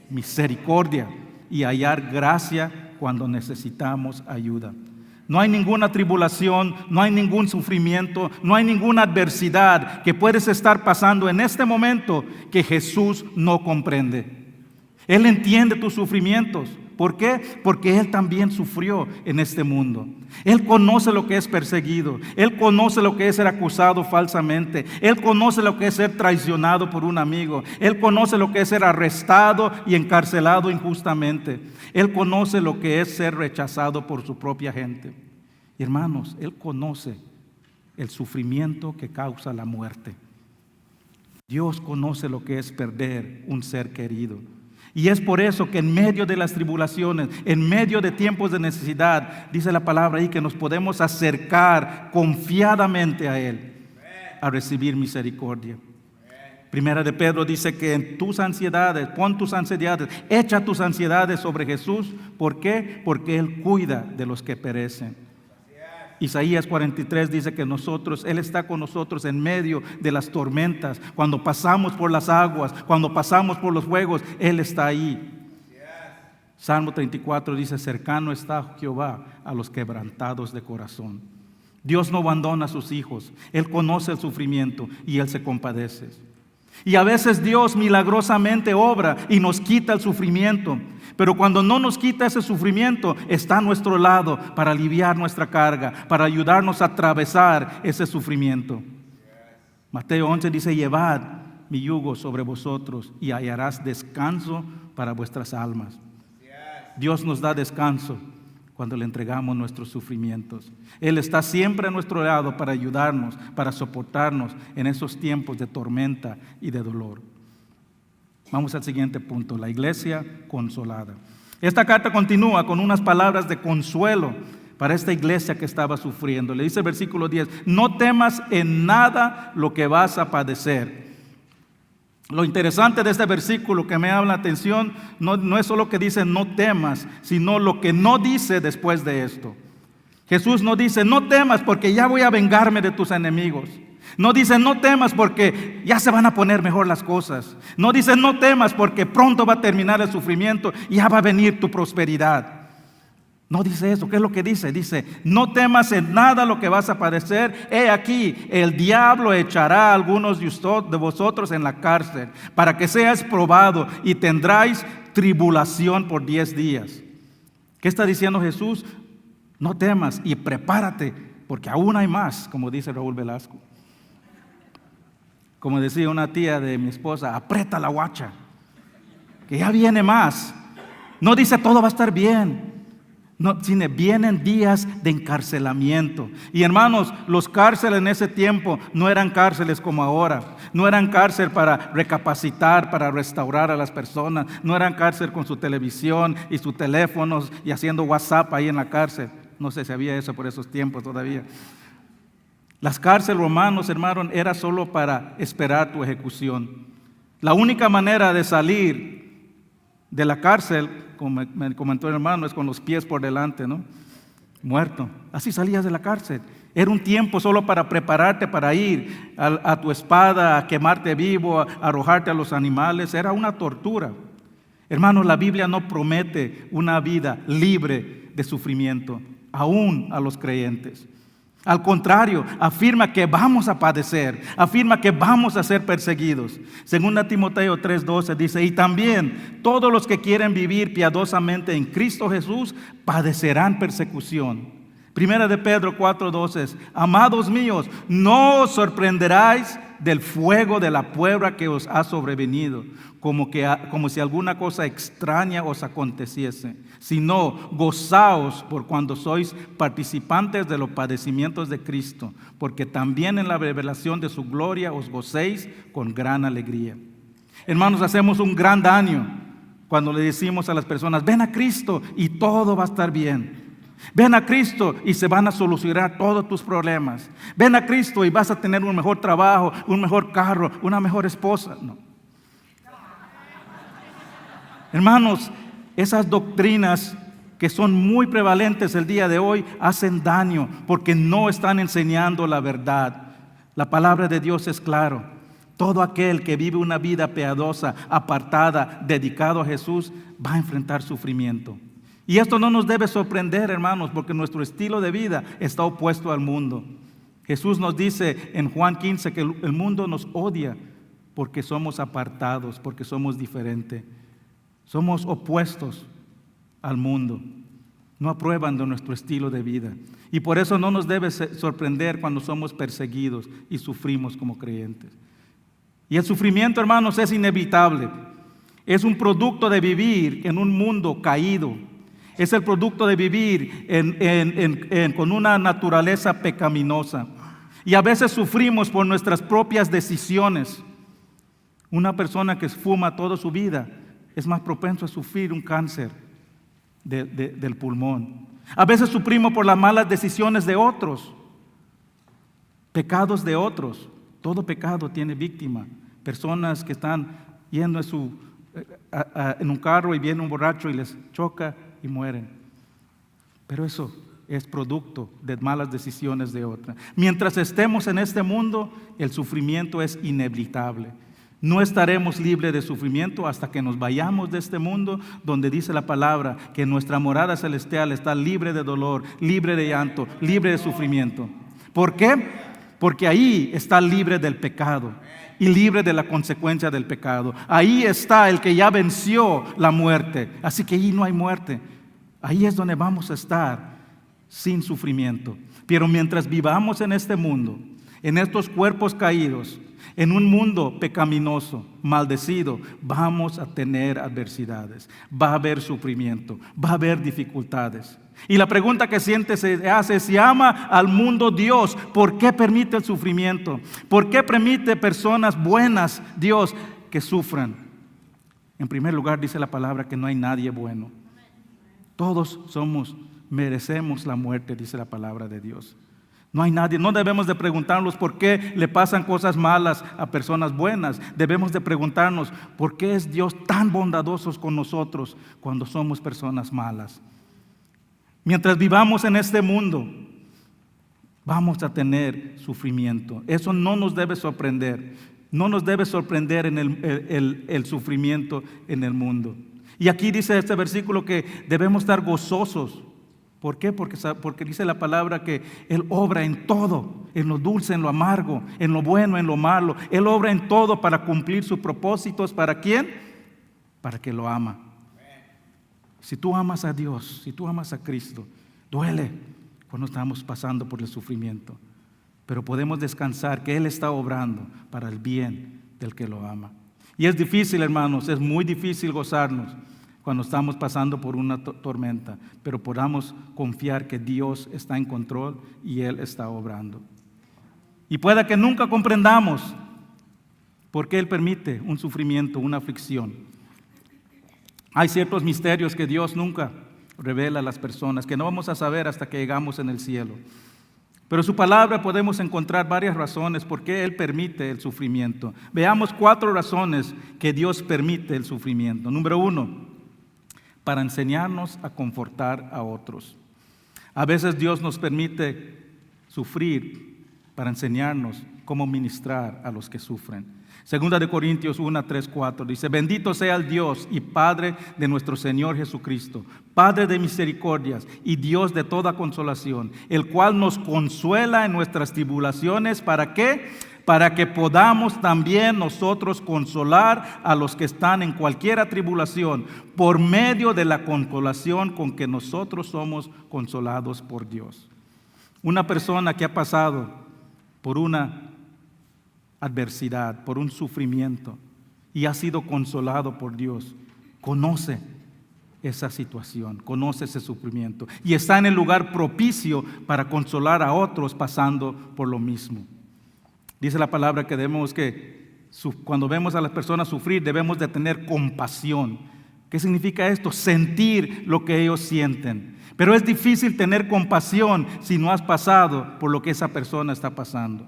Misericordia y hallar gracia cuando necesitamos ayuda. No hay ninguna tribulación, no hay ningún sufrimiento, no hay ninguna adversidad que puedes estar pasando en este momento que Jesús no comprende. Él entiende tus sufrimientos. ¿Por qué? Porque Él también sufrió en este mundo. Él conoce lo que es perseguido. Él conoce lo que es ser acusado falsamente. Él conoce lo que es ser traicionado por un amigo. Él conoce lo que es ser arrestado y encarcelado injustamente. Él conoce lo que es ser rechazado por su propia gente. Y hermanos, Él conoce el sufrimiento que causa la muerte. Dios conoce lo que es perder un ser querido. Y es por eso que en medio de las tribulaciones, en medio de tiempos de necesidad, dice la palabra ahí que nos podemos acercar confiadamente a Él, a recibir misericordia. Primera de Pedro dice que en tus ansiedades, pon tus ansiedades, echa tus ansiedades sobre Jesús. ¿Por qué? Porque Él cuida de los que perecen. Isaías 43 dice que Él está con nosotros en medio de las tormentas. Cuando pasamos por las aguas, cuando pasamos por los fuegos, Él está ahí. Salmo 34 dice, cercano está Jehová a los quebrantados de corazón. Dios no abandona a sus hijos. Él conoce el sufrimiento y Él se compadece. Y a veces Dios milagrosamente obra y nos quita el sufrimiento. Pero cuando no nos quita ese sufrimiento, está a nuestro lado para aliviar nuestra carga, para ayudarnos a atravesar ese sufrimiento. Mateo 11 dice, llevad mi yugo sobre vosotros y hallarás descanso para vuestras almas. Dios nos da descanso cuando le entregamos nuestros sufrimientos. Él está siempre a nuestro lado para ayudarnos, para soportarnos en esos tiempos de tormenta y de dolor. Vamos al siguiente punto, la iglesia consolada. Esta carta continúa con unas palabras de consuelo para esta iglesia que estaba sufriendo. Le dice el versículo 10, no temas en nada lo que vas a padecer. Lo interesante de este versículo que me llama la atención no es solo que dice no temas, sino lo que no dice después de esto. Jesús no dice no temas porque ya voy a vengarme de tus enemigos. No dice no temas porque ya se van a poner mejor las cosas. No dice no temas porque pronto va a terminar el sufrimiento y ya va a venir tu prosperidad. No dice eso. ¿Qué es lo que dice? Dice, no temas en nada lo que vas a padecer. He aquí, el diablo echará a algunos de vosotros en la cárcel para que seas probado y tendráis tribulación por 10 días. ¿Qué está diciendo Jesús? No temas y prepárate porque aún hay más, como dice Raúl Velasco. Como decía una tía de mi esposa, aprieta la guacha, que ya viene más. No dice todo va a estar bien. No, sino vienen días de encarcelamiento. Y hermanos, los cárceles en ese tiempo no eran cárceles como ahora. No eran cárcel para recapacitar, para restaurar a las personas. No eran cárcel con su televisión y sus teléfonos y haciendo WhatsApp ahí en la cárcel. No sé si había eso por esos tiempos todavía. Las cárceles romanos, hermanos, era solo para esperar tu ejecución. La única manera de salir de la cárcel, como me comentó el hermano, es con los pies por delante, ¿no? Muerto. Así salías de la cárcel. Era un tiempo solo para prepararte para ir a tu espada, a quemarte vivo, a arrojarte a los animales. Era una tortura. Hermanos, la Biblia no promete una vida libre de sufrimiento, aún a los creyentes. Al contrario, afirma que vamos a padecer, afirma que vamos a ser perseguidos. Según Timoteo 3:12 dice, y también todos los que quieren vivir piadosamente en Cristo Jesús padecerán persecución. Primera de Pedro 4:12, amados míos, no os sorprenderáis del fuego de la prueba que os ha sobrevenido, como si alguna cosa extraña os aconteciese, sino gozaos por cuando sois participantes de los padecimientos de Cristo, porque también en la revelación de su gloria os gocéis con gran alegría. Hermanos, hacemos un gran daño cuando le decimos a las personas, ven a Cristo y todo va a estar bien. Ven a Cristo y se van a solucionar todos tus problemas. Ven a Cristo y vas a tener un mejor trabajo, un mejor carro, una mejor esposa. No. Hermanos, esas doctrinas que son muy prevalentes el día de hoy hacen daño porque no están enseñando la verdad. La palabra de Dios es claro. Todo aquel que vive una vida piadosa, apartada, dedicado a Jesús, va a enfrentar sufrimiento. Y esto no nos debe sorprender, hermanos, porque nuestro estilo de vida está opuesto al mundo. Jesús nos dice en Juan 15 que el mundo nos odia porque somos apartados, porque somos diferentes. Somos opuestos al mundo. No aprueban de nuestro estilo de vida. Y por eso no nos debe sorprender cuando somos perseguidos y sufrimos como creyentes. Y el sufrimiento, hermanos, es inevitable. Es un producto de vivir en un mundo caído. Es el producto de vivir con una naturaleza pecaminosa. Y a veces sufrimos por nuestras propias decisiones. Una persona que fuma toda su vida es más propenso a sufrir un cáncer del pulmón. A veces sufrimos por las malas decisiones de otros, pecados de otros. Todo pecado tiene víctima, personas que están yendo en un carro y viene un borracho y les choca y mueren. Pero eso es producto de malas decisiones de otra. Mientras estemos en este mundo, el sufrimiento es inevitable. No estaremos libres de sufrimiento hasta que nos vayamos de este mundo, donde dice la palabra que nuestra morada celestial está libre de dolor, libre de llanto, libre de sufrimiento. ¿Por qué? Porque ahí está libre del pecado y libre de la consecuencia del pecado. Ahí está el que ya venció la muerte. Así que ahí no hay muerte. Ahí es donde vamos a estar sin sufrimiento. Pero mientras vivamos en este mundo, en estos cuerpos caídos, en un mundo pecaminoso, maldecido, vamos a tener adversidades, va a haber sufrimiento, va a haber dificultades. Y la pregunta que siempre se hace es: si ama al mundo Dios, ¿por qué permite el sufrimiento? ¿Por qué permite personas buenas, Dios, que sufran? En primer lugar, dice la palabra que no hay nadie bueno. Todos merecemos la muerte, dice la palabra de Dios. No hay nadie, no debemos de preguntarnos por qué le pasan cosas malas a personas buenas. Debemos de preguntarnos por qué es Dios tan bondadoso con nosotros cuando somos personas malas. Mientras vivamos en este mundo, vamos a tener sufrimiento. Eso no nos debe sorprender. No nos debe sorprender en el sufrimiento en el mundo. Y aquí dice este versículo que debemos estar gozosos. ¿Por qué? Porque dice la palabra que Él obra en todo, en lo dulce, en lo amargo, en lo bueno, en lo malo. Él obra en todo para cumplir sus propósitos. ¿Para quién? Para que lo ama. Si tú amas a Dios, si tú amas a Cristo, duele cuando estamos pasando por el sufrimiento. Pero podemos descansar que Él está obrando para el bien del que lo ama. Y es difícil, hermanos, es muy difícil gozarnos cuando estamos pasando por una tormenta, pero podamos confiar que Dios está en control y Él está obrando. Y pueda que nunca comprendamos por qué Él permite un sufrimiento, una aflicción. Hay ciertos misterios que Dios nunca revela a las personas, que no vamos a saber hasta que llegamos en el cielo. Pero en su palabra podemos encontrar varias razones por qué Él permite el sufrimiento. Veamos 4 razones que Dios permite el sufrimiento. Número 1, para enseñarnos a confortar a otros. A veces Dios nos permite sufrir para enseñarnos cómo ministrar a los que sufren. Segunda de Corintios 1, 3, 4 dice: bendito sea el Dios y Padre de nuestro Señor Jesucristo, Padre de misericordias y Dios de toda consolación, el cual nos consuela en nuestras tribulaciones. ¿Para qué? Para que podamos también nosotros consolar a los que están en cualquier tribulación, por medio de la consolación con que nosotros somos consolados por Dios. Una persona que ha pasado por una adversidad, por un sufrimiento, y ha sido consolado por Dios, conoce esa situación, conoce ese sufrimiento, y está en el lugar propicio para consolar a otros pasando por lo mismo. Dice la palabra que cuando vemos a las personas sufrir, debemos de tener compasión. ¿Qué significa esto? Sentir lo que ellos sienten. Pero es difícil tener compasión si no has pasado por lo que esa persona está pasando.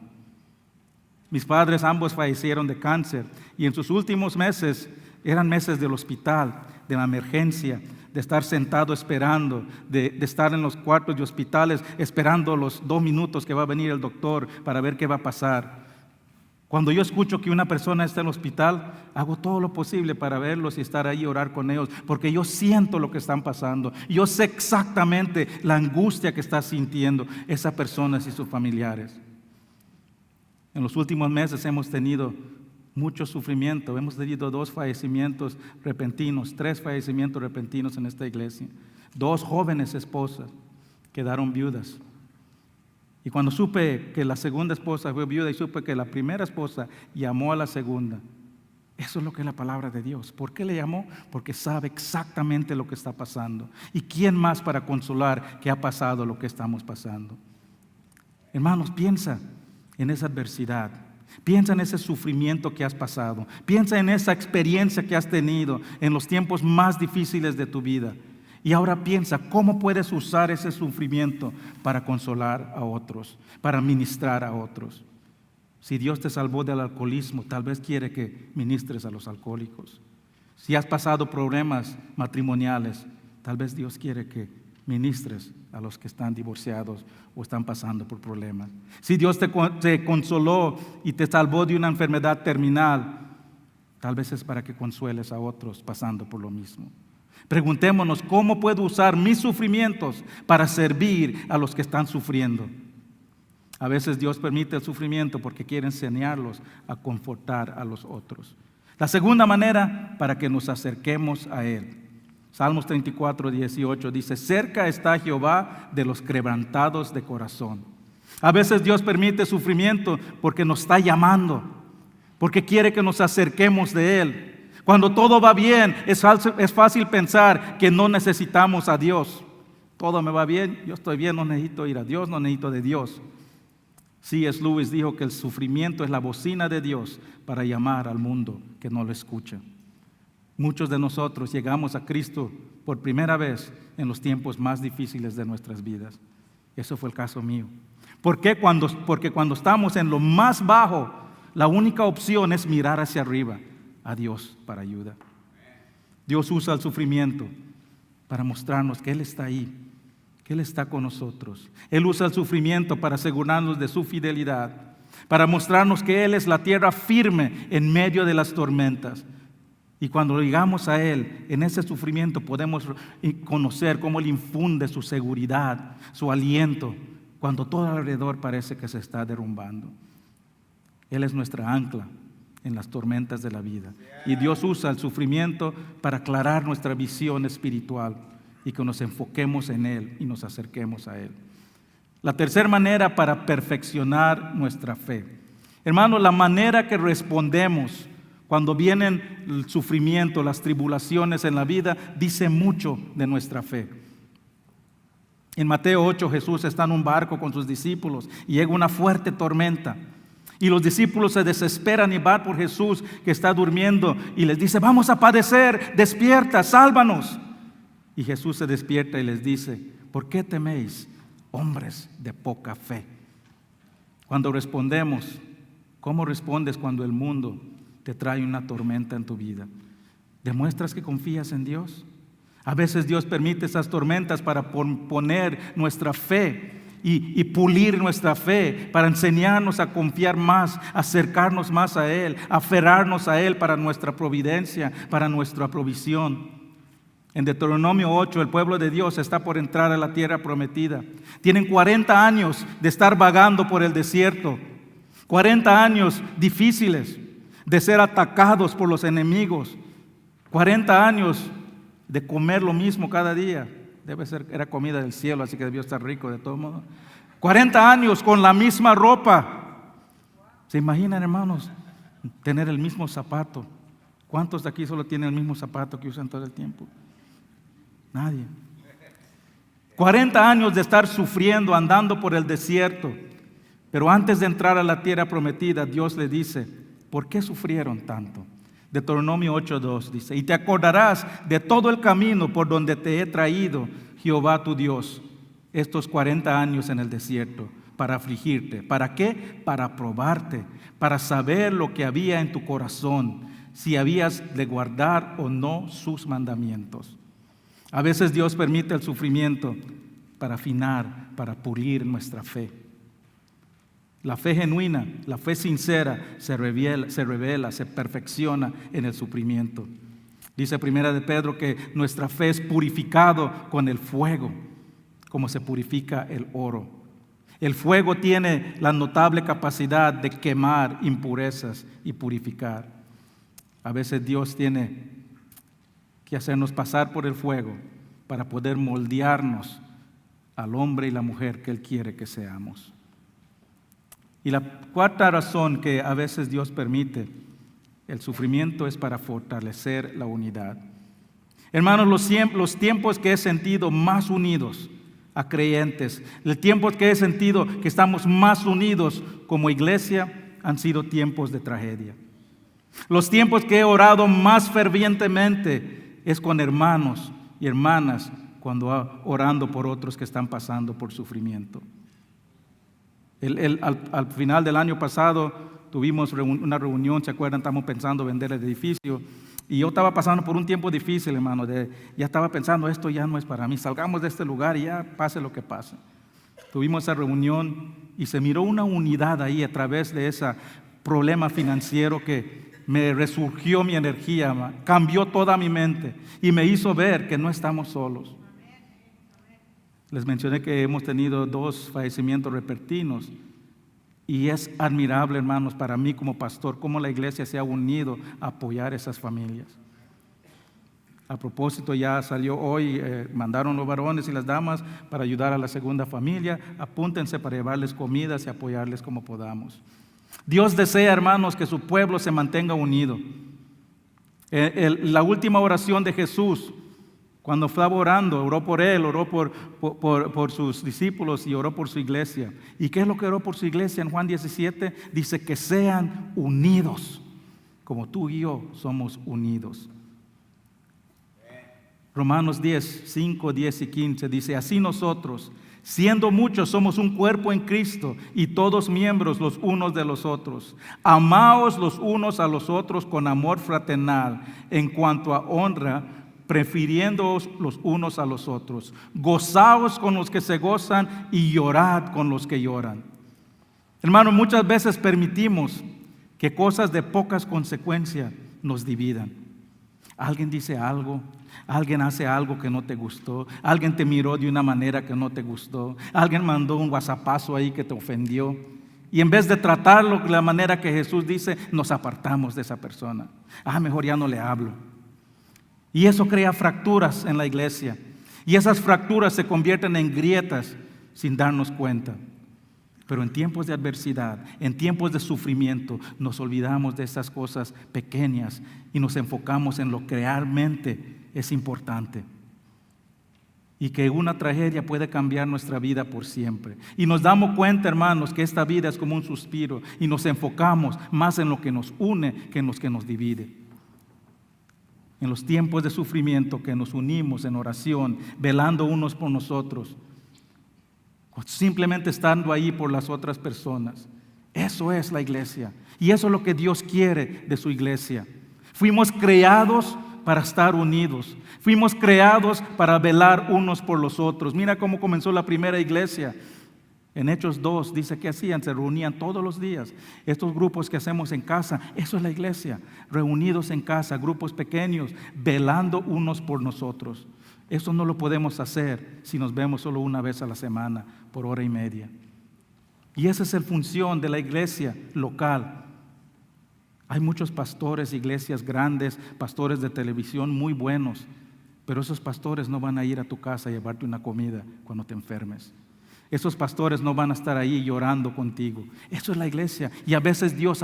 Mis padres ambos fallecieron de cáncer y en sus últimos meses eran meses del hospital, de la emergencia, de estar sentado esperando, de estar en los cuartos de hospitales esperando los 2 minutos que va a venir el doctor para ver qué va a pasar. Cuando yo escucho que una persona está en el hospital, hago todo lo posible para verlos y estar ahí y orar con ellos, porque yo siento lo que están pasando. Yo sé exactamente la angustia que está sintiendo esas personas y sus familiares. En los últimos meses hemos tenido mucho sufrimiento. Hemos tenido 2 fallecimientos repentinos, 3 fallecimientos repentinos en esta iglesia. 2 jóvenes esposas quedaron viudas. Y cuando supe que la segunda esposa fue viuda y supe que la primera esposa llamó a la segunda, eso es lo que es la palabra de Dios. ¿Por qué le llamó? Porque sabe exactamente lo que está pasando. ¿Y quién más para consolar que ha pasado lo que estamos pasando? Hermanos, piensa en esa adversidad. Piensa en ese sufrimiento que has pasado. Piensa en esa experiencia que has tenido en los tiempos más difíciles de tu vida. Y ahora piensa cómo puedes usar ese sufrimiento para consolar a otros, para ministrar a otros. Si Dios te salvó del alcoholismo, tal vez quiere que ministres a los alcohólicos. Si has pasado problemas matrimoniales, tal vez Dios quiere que ministres a los que están divorciados o están pasando por problemas. Si Dios te consoló y te salvó de una enfermedad terminal, tal vez es para que consueles a otros pasando por lo mismo. Preguntémonos, ¿cómo puedo usar mis sufrimientos para servir a los que están sufriendo? A veces Dios permite el sufrimiento porque quiere enseñarlos a confortar a los otros. La segunda manera, para que nos acerquemos a Él. Salmos 34, 18 dice: cerca está Jehová de los quebrantados de corazón. A veces Dios permite sufrimiento porque nos está llamando, porque quiere que nos acerquemos de Él. Cuando todo va bien, es fácil pensar que no necesitamos a Dios. Todo me va bien, yo estoy bien, no necesito ir a Dios, no necesito de Dios. C.S. Lewis dijo que el sufrimiento es la bocina de Dios para llamar al mundo que no lo escucha. Muchos de nosotros llegamos a Cristo por primera vez en los tiempos más difíciles de nuestras vidas. Eso fue el caso mío. ¿Por qué? Porque cuando estamos en lo más bajo, la única opción es mirar hacia arriba a Dios para ayuda. Dios usa el sufrimiento para mostrarnos que Él está ahí, que Él está con nosotros. Él usa el sufrimiento para asegurarnos de su fidelidad, para mostrarnos que Él es la tierra firme en medio de las tormentas. Y cuando llegamos a Él, en ese sufrimiento podemos conocer cómo Él infunde su seguridad, su aliento, cuando todo alrededor parece que se está derrumbando. Él es nuestra ancla en las tormentas de la vida. Y Dios usa el sufrimiento para aclarar nuestra visión espiritual y que nos enfoquemos en Él y nos acerquemos a Él. La tercera manera para perfeccionar nuestra fe. Hermanos, la manera que respondemos cuando vienen el sufrimiento, las tribulaciones en la vida, dice mucho de nuestra fe. En Mateo 8, Jesús está en un barco con sus discípulos y llega una fuerte tormenta. Y los discípulos se desesperan y van por Jesús que está durmiendo y les dice: vamos a padecer, despierta, sálvanos. Y Jesús se despierta y les dice: ¿por qué teméis, hombres de poca fe? Cuando respondemos, ¿cómo respondes cuando el mundo te trae una tormenta en tu vida? ¿Demuestras que confías en Dios? A veces Dios permite esas tormentas para poner nuestra fe y pulir nuestra fe, para enseñarnos a confiar más, acercarnos más a Él, aferrarnos a Él para nuestra providencia, para nuestra provisión. En Deuteronomio 8, el pueblo de Dios está por entrar a la tierra prometida. Tienen 40 años de estar vagando por el desierto, 40 años difíciles de ser atacados por los enemigos, 40 años de comer lo mismo cada día. Era comida del cielo, así que debió estar rico de todo modo. 40 años con la misma ropa. ¿Se imaginan, hermanos, tener el mismo zapato? ¿Cuántos de aquí solo tienen el mismo zapato que usan todo el tiempo? Nadie. 40 años de estar sufriendo, andando por el desierto. Pero antes de entrar a la tierra prometida, Dios le dice: ¿por qué sufrieron tanto? Deuteronomio 8:2 dice: y te acordarás de todo el camino por donde te he traído, Jehová tu Dios, estos 40 años en el desierto, para afligirte. ¿Para qué? Para probarte, para saber lo que había en tu corazón, si habías de guardar o no sus mandamientos. A veces Dios permite el sufrimiento para afinar, para pulir nuestra fe. La fe genuina, la fe sincera se revela, se perfecciona en el sufrimiento. Dice Primera de Pedro que nuestra fe es purificado con el fuego, como se purifica el oro. El fuego tiene la notable capacidad de quemar impurezas y purificar. A veces Dios tiene que hacernos pasar por el fuego para poder moldearnos al hombre y la mujer que Él quiere que seamos. Y la cuarta razón que a veces Dios permite el sufrimiento es para fortalecer la unidad. Hermanos, los tiempos que he sentido más unidos a creyentes, el tiempo que he sentido que estamos más unidos como iglesia, han sido tiempos de tragedia. Los tiempos que he orado más fervientemente es con hermanos y hermanas cuando orando por otros que están pasando por sufrimiento. Al final del año pasado tuvimos una reunión, ¿se acuerdan? Estamos pensando vender el edificio. Y yo estaba pasando por un tiempo difícil, hermano. Ya estaba pensando, esto ya no es para mí. Salgamos de este lugar y ya pase lo que pase. Tuvimos esa reunión y se miró una unidad ahí a través de ese problema financiero que me resurgió mi energía, cambió toda mi mente y me hizo ver que no estamos solos. Les mencioné que hemos tenido 2 fallecimientos repentinos y es admirable, hermanos, para mí como pastor, cómo la iglesia se ha unido a apoyar a esas familias. A propósito, ya salió hoy, mandaron los varones y las damas para ayudar a la segunda familia. Apúntense para llevarles comidas y apoyarles como podamos. Dios desea, hermanos, que su pueblo se mantenga unido. La última oración de Jesús, cuando estaba orando, oró por él, oró por sus discípulos y oró por su iglesia. ¿Y qué es lo que oró por su iglesia? En Juan 17 dice que sean unidos, como tú y yo somos unidos. Romanos 10, 5, 10 y 15 dice, así nosotros, siendo muchos, somos un cuerpo en Cristo y todos miembros los unos de los otros. Amaos los unos a los otros con amor fraternal, en cuanto a honra, prefiriéndoos los unos a los otros. Gozaos con los que se gozan y llorad con los que lloran. Hermanos, muchas veces permitimos que cosas de pocas consecuencias nos dividan. Alguien dice algo, alguien hace algo que no te gustó, alguien te miró de una manera que no te gustó, alguien mandó un whatsappazo ahí que te ofendió. Y en vez de tratarlo de la manera que Jesús dice, nos apartamos de esa persona. Mejor ya no le hablo. Y eso crea fracturas en la iglesia. Y esas fracturas se convierten en grietas sin darnos cuenta. Pero en tiempos de adversidad, en tiempos de sufrimiento, nos olvidamos de esas cosas pequeñas y nos enfocamos en lo que realmente es importante. Y que una tragedia puede cambiar nuestra vida por siempre. Y nos damos cuenta, hermanos, que esta vida es como un suspiro y nos enfocamos más en lo que nos une que en lo que nos divide. En los tiempos de sufrimiento que nos unimos en oración, velando unos por nosotros, simplemente estando ahí por las otras personas. Eso es la iglesia. Y eso es lo que Dios quiere de su iglesia. Fuimos creados para estar unidos. Fuimos creados para velar unos por los otros. Mira cómo comenzó la primera iglesia. En Hechos 2 dice que hacían, se reunían todos los días. Estos grupos que hacemos en casa, eso es la iglesia. Reunidos en casa, grupos pequeños, velando unos por nosotros. Eso no lo podemos hacer si nos vemos solo una vez a la semana, por hora y media. Y esa es la función de la iglesia local. Hay muchos pastores, iglesias grandes, pastores de televisión muy buenos, pero esos pastores no van a ir a tu casa a llevarte una comida cuando te enfermes. Esos pastores no van a estar ahí llorando contigo. Eso es la iglesia. Y a veces Dios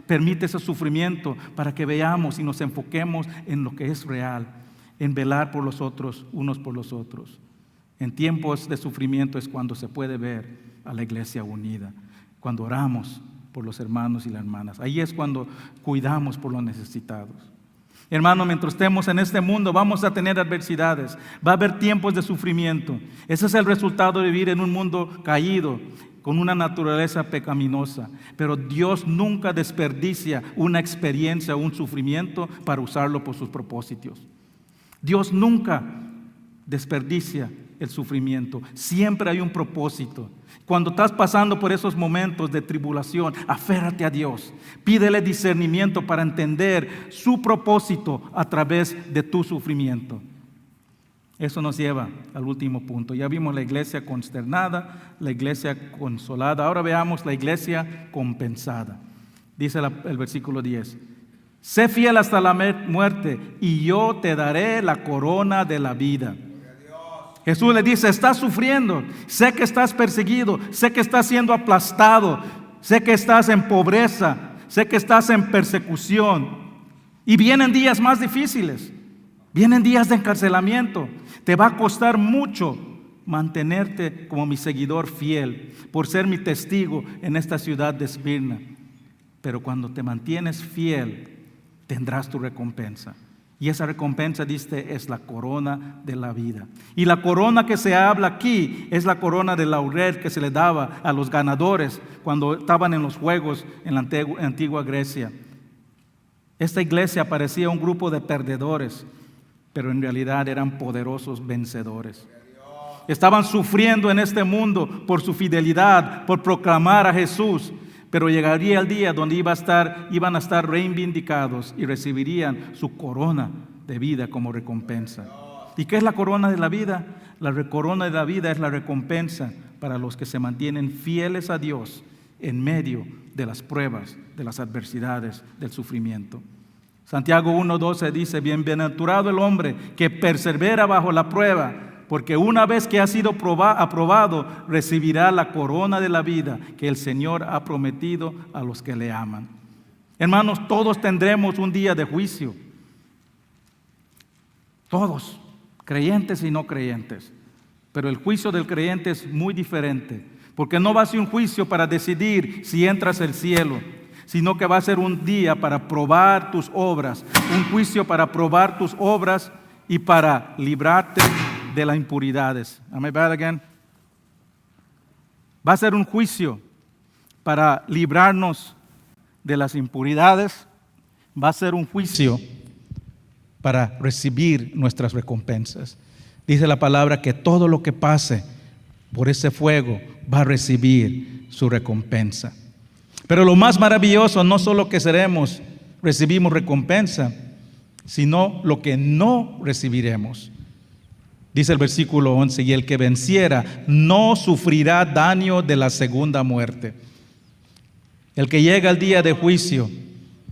permite ese sufrimiento para que veamos y nos enfoquemos en lo que es real, en velar por los otros, unos por los otros. En tiempos de sufrimiento es cuando se puede ver a la iglesia unida, cuando oramos por los hermanos y las hermanas. Ahí es cuando cuidamos por los necesitados. Hermano, mientras estemos en este mundo vamos a tener adversidades, va a haber tiempos de sufrimiento. Ese es el resultado de vivir en un mundo caído, con una naturaleza pecaminosa. Pero Dios nunca desperdicia una experiencia o un sufrimiento para usarlo por sus propósitos. Dios nunca desperdicia el sufrimiento, siempre hay un propósito. Cuando estás pasando por esos momentos de tribulación, aférrate a Dios, pídele discernimiento para entender su propósito a través de tu sufrimiento. Eso nos lleva al último punto. Ya vimos la iglesia consternada, la iglesia consolada. Ahora veamos la iglesia compensada. Dice el versículo 10. Sé fiel hasta la muerte y yo te daré la corona de la vida. Jesús le dice, estás sufriendo, sé que estás perseguido, sé que estás siendo aplastado, sé que estás en pobreza, sé que estás en persecución. Y vienen días más difíciles, vienen días de encarcelamiento. Te va a costar mucho mantenerte como mi seguidor fiel, por ser mi testigo en esta ciudad de Esmirna. Pero cuando te mantienes fiel, tendrás tu recompensa. Y esa recompensa, dice, es la corona de la vida. Y la corona que se habla aquí es la corona de laurel que se le daba a los ganadores cuando estaban en los juegos en la antigua Grecia. Esta iglesia parecía un grupo de perdedores, pero en realidad eran poderosos vencedores. Estaban sufriendo en este mundo por su fidelidad, por proclamar a Jesús. Pero llegaría el día donde iban a estar reivindicados y recibirían su corona de vida como recompensa. ¿Y qué es la corona de la vida? La corona de la vida es la recompensa para los que se mantienen fieles a Dios en medio de las pruebas, de las adversidades, del sufrimiento. Santiago 1:12 dice: bienaventurado el hombre que persevera bajo la prueba, porque una vez que ha sido aprobado, recibirá la corona de la vida que el Señor ha prometido a los que le aman. Hermanos, todos tendremos un día de juicio. Todos, creyentes y no creyentes. Pero el juicio del creyente es muy diferente, porque no va a ser un juicio para decidir si entras al cielo, sino que va a ser un día para probar tus obras, un juicio para probar tus obras y para librarte de las impuridades. Am I bad again? Va a ser un juicio para librarnos de las impuridades. Va a ser un juicio para recibir nuestras recompensas. Dice la palabra que todo lo que pase por ese fuego va a recibir su recompensa. Pero lo más maravilloso no solo que recibimos recompensa, sino lo que no recibiremos. Dice el versículo 11, y el que venciera no sufrirá daño de la segunda muerte. El que llega al día de juicio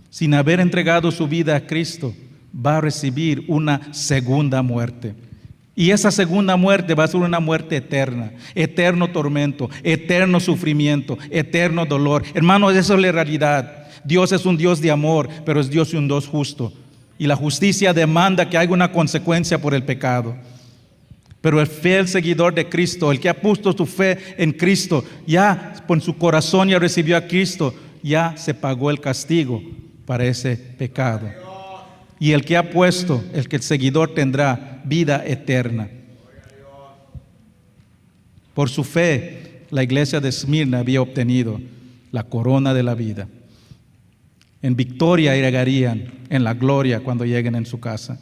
sin haber entregado su vida a Cristo va a recibir una segunda muerte. Y esa segunda muerte va a ser una muerte eterna, eterno tormento, eterno sufrimiento, eterno dolor. Hermanos, esa es la realidad. Dios es un Dios de amor, pero es Dios y un Dios justo. Y la justicia demanda que haya una consecuencia por el pecado. Pero el fiel seguidor de Cristo, el que ha puesto su fe en Cristo, ya con su corazón ya recibió a Cristo, ya se pagó el castigo para ese pecado. Y el que ha puesto, el seguidor tendrá vida eterna. Por su fe, la iglesia de Esmirna había obtenido la corona de la vida. En victoria llegarían, en la gloria cuando lleguen en su casa.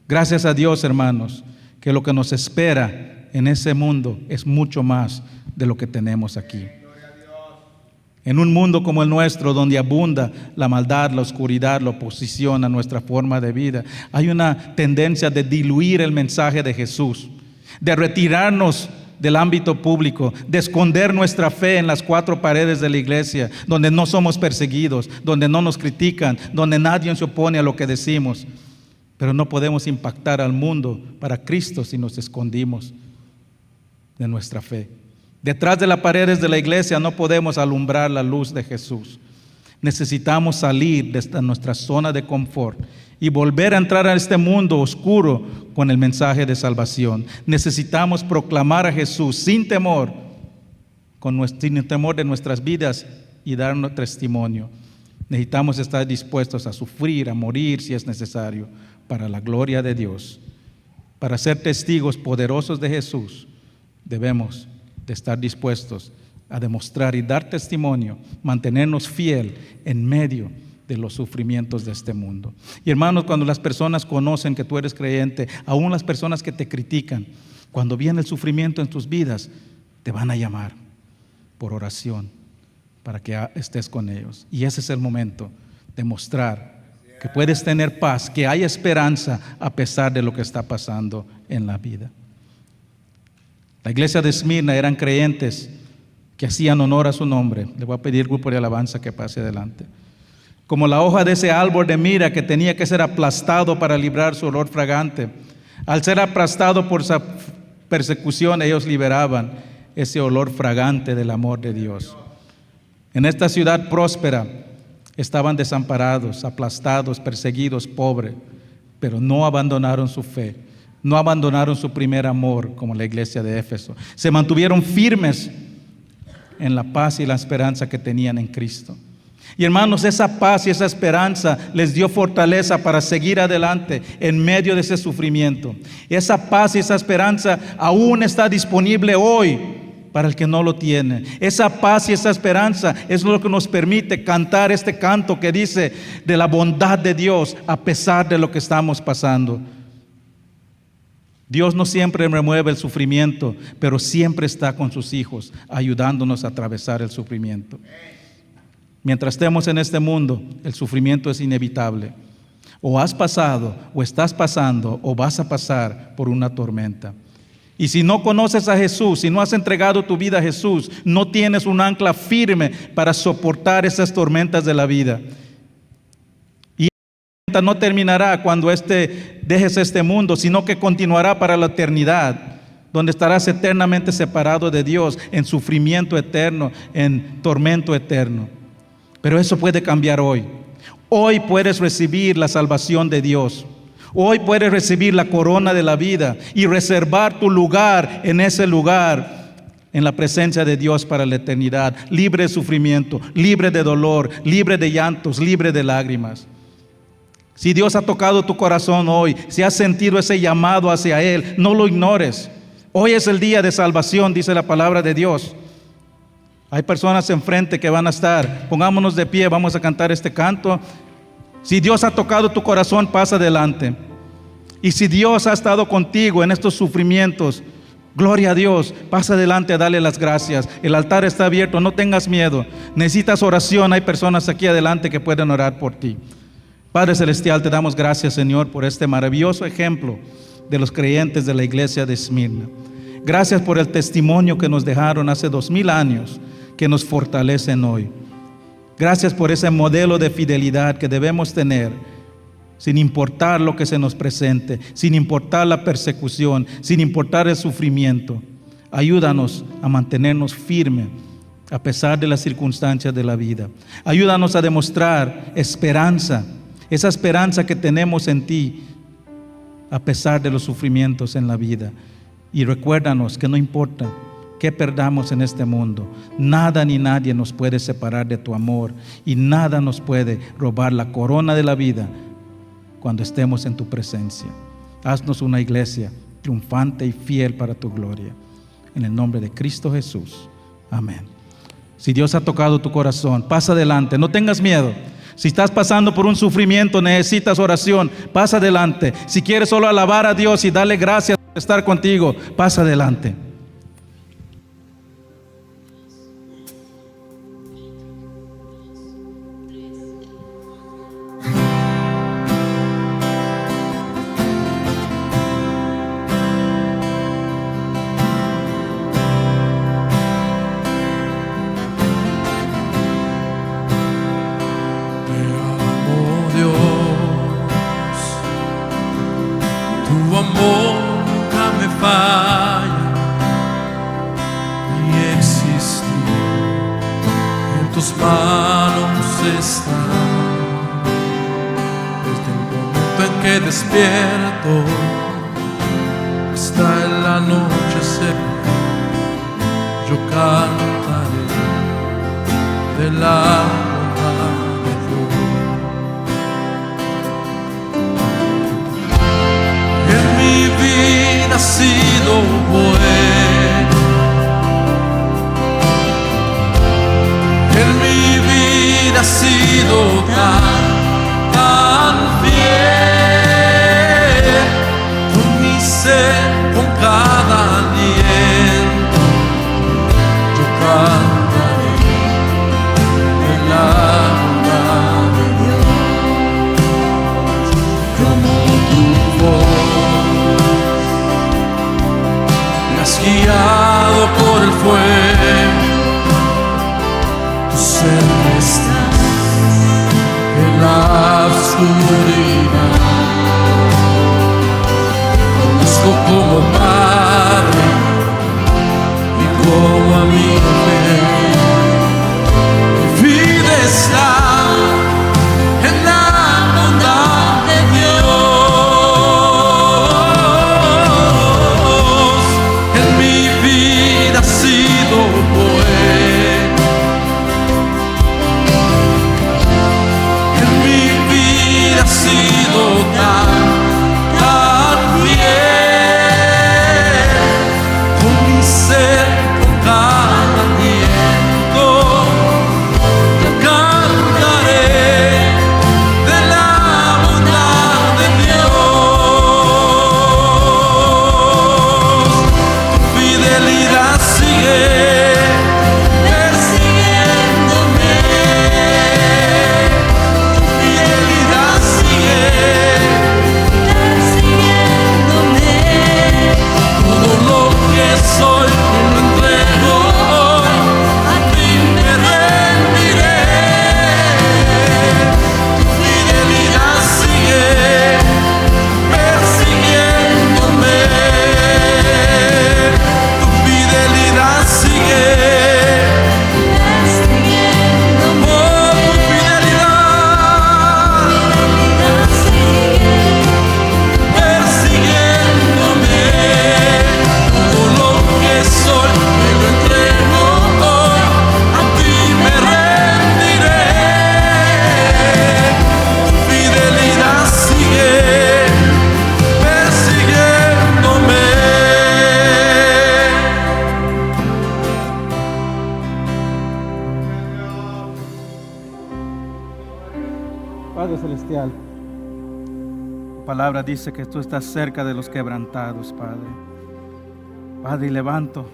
Gracias a Dios, hermanos, que lo que nos espera en ese mundo es mucho más de lo que tenemos aquí. En un mundo como el nuestro, donde abunda la maldad, la oscuridad, la oposición a nuestra forma de vida, hay una tendencia de diluir el mensaje de Jesús, de retirarnos del ámbito público, de esconder nuestra fe en las cuatro paredes de la iglesia, donde no somos perseguidos, donde no nos critican, donde nadie se opone a lo que decimos. Pero no podemos impactar al mundo para Cristo si nos escondimos de nuestra fe. Detrás de las paredes de la iglesia no podemos alumbrar la luz de Jesús. Necesitamos salir de nuestra zona de confort y volver a entrar a este mundo oscuro con el mensaje de salvación. Necesitamos proclamar a Jesús sin temor, sin temor de nuestras vidas, y darnos testimonio. Necesitamos estar dispuestos a sufrir, a morir si es necesario, para la gloria de Dios. Para ser testigos poderosos de Jesús, debemos de estar dispuestos a demostrar y dar testimonio, mantenernos fiel en medio de los sufrimientos de este mundo. Y hermanos, cuando las personas conocen que tú eres creyente, aún las personas que te critican, cuando viene el sufrimiento en tus vidas, te van a llamar por oración para que estés con ellos. Y ese es el momento de mostrar que puedes tener paz, que hay esperanza a pesar de lo que está pasando en la vida. La iglesia de Esmirna eran creyentes que hacían honor a su nombre. Le voy a pedir al grupo de alabanza que pase adelante. Como la hoja de ese árbol de mira que tenía que ser aplastado para librar su olor fragante. Al ser aplastado por esa persecución, ellos liberaban ese olor fragante del amor de Dios. En esta ciudad próspera estaban desamparados, aplastados, perseguidos, pobres, pero no abandonaron su fe. No abandonaron su primer amor como la iglesia de Éfeso. Se mantuvieron firmes en la paz y la esperanza que tenían en Cristo. Y hermanos, esa paz y esa esperanza les dio fortaleza para seguir adelante en medio de ese sufrimiento. Esa paz y esa esperanza aún está disponible hoy para el que no lo tiene. Esa paz y esa esperanza es lo que nos permite cantar este canto que dice de la bondad de Dios a pesar de lo que estamos pasando. Dios no siempre remueve el sufrimiento, pero siempre está con sus hijos, ayudándonos a atravesar el sufrimiento. Mientras estemos en este mundo, el sufrimiento es inevitable. O has pasado, o estás pasando, o vas a pasar por una tormenta. Y si no conoces a Jesús, si no has entregado tu vida a Jesús, no tienes un ancla firme para soportar esas tormentas de la vida. Y esta tormenta no terminará cuando dejes este mundo, sino que continuará para la eternidad, donde estarás eternamente separado de Dios, en sufrimiento eterno, en tormento eterno. Pero eso puede cambiar hoy. Hoy puedes recibir la salvación de Dios. Hoy puedes recibir la corona de la vida y reservar tu lugar en ese lugar, en la presencia de Dios para la eternidad, libre de sufrimiento, libre de dolor, libre de llantos, libre de lágrimas. Si Dios ha tocado tu corazón hoy, si has sentido ese llamado hacia Él, no lo ignores. Hoy es el día de salvación, dice la palabra de Dios. Hay personas enfrente que van a estar. Pongámonos de pie, vamos a cantar este canto. Si Dios ha tocado tu corazón, pasa adelante. Y si Dios ha estado contigo en estos sufrimientos, gloria a Dios, pasa adelante a darle las gracias. El altar está abierto, no tengas miedo. Necesitas oración, hay personas aquí adelante que pueden orar por ti. Padre Celestial, te damos gracias, Señor, por este maravilloso ejemplo de los creyentes de la iglesia de Esmirna. Gracias por el testimonio que nos dejaron hace 2000 años, que nos fortalecen hoy. Gracias por ese modelo de fidelidad que debemos tener, sin importar lo que se nos presente, sin importar la persecución, sin importar el sufrimiento. Ayúdanos a mantenernos firmes a pesar de las circunstancias de la vida. Ayúdanos a demostrar esperanza, esa esperanza que tenemos en ti, a pesar de los sufrimientos en la vida. Y recuérdanos que no importa que perdamos en este mundo, nada ni nadie nos puede separar de tu amor y nada nos puede robar la corona de la vida cuando estemos en tu presencia. Haznos una iglesia triunfante y fiel para tu gloria. En el nombre de Cristo Jesús. Amén. Si Dios ha tocado tu corazón, pasa adelante, no tengas miedo. Si estás pasando por un sufrimiento, necesitas oración, pasa adelante. Si quieres solo alabar a Dios y darle gracias por estar contigo, pasa adelante. Despierto hasta el anochecer, yo cantaré de la bondad de Dios. En mi vida ha sido bueno, en mi vida ha sido tan fiel. Con cada aliento yo cantaré de la bondad de Dios, como tu voz me has guiado por el fuego, tu cerca está en la oscuridad. Como padre y como amigo, mi vida está en la bondad de Dios. En mi vida ha sido bueno, persiguiéndome. Tu fidelidad sigue persiguiéndome. Todo lo que soy te lo entrego hoy, a ti me rendiré. Tu fidelidad sigue persiguiéndome. Tu fidelidad sigue persiguiéndome. Oh, tu fidelidad sigue persiguiéndome. Todo lo que soy te lo entrego hoy, a ti me rendiré. Tu fidelidad sigue persiguiéndome. Padre Celestial, tu palabra dice que tú estás cerca de los quebrantados, Padre. Padre, y levanto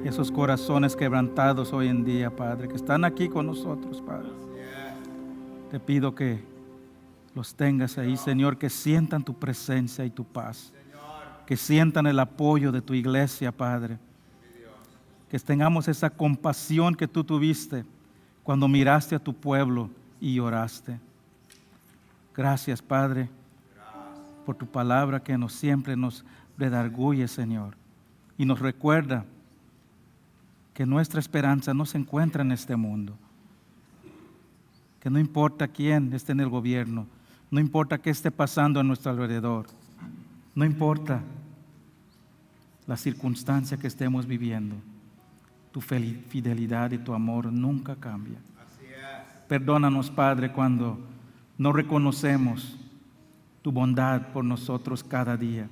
esos corazones quebrantados hoy en día, Padre, que están aquí con nosotros, Padre. Te pido que los tengas ahí, Señor, que sientan tu presencia y tu paz. Que sientan el apoyo de tu iglesia, Padre. Que tengamos esa compasión que tú tuviste cuando miraste a tu pueblo y oraste. Gracias, Padre, por tu palabra que siempre nos redarguye, Señor, y nos recuerda que nuestra esperanza no se encuentra en este mundo, que no importa quién esté en el gobierno, no importa qué esté pasando a nuestro alrededor, no importa la circunstancia que estemos viviendo, tu fidelidad y tu amor nunca cambia. Perdónanos, Padre, cuando no reconocemos tu bondad por nosotros cada día.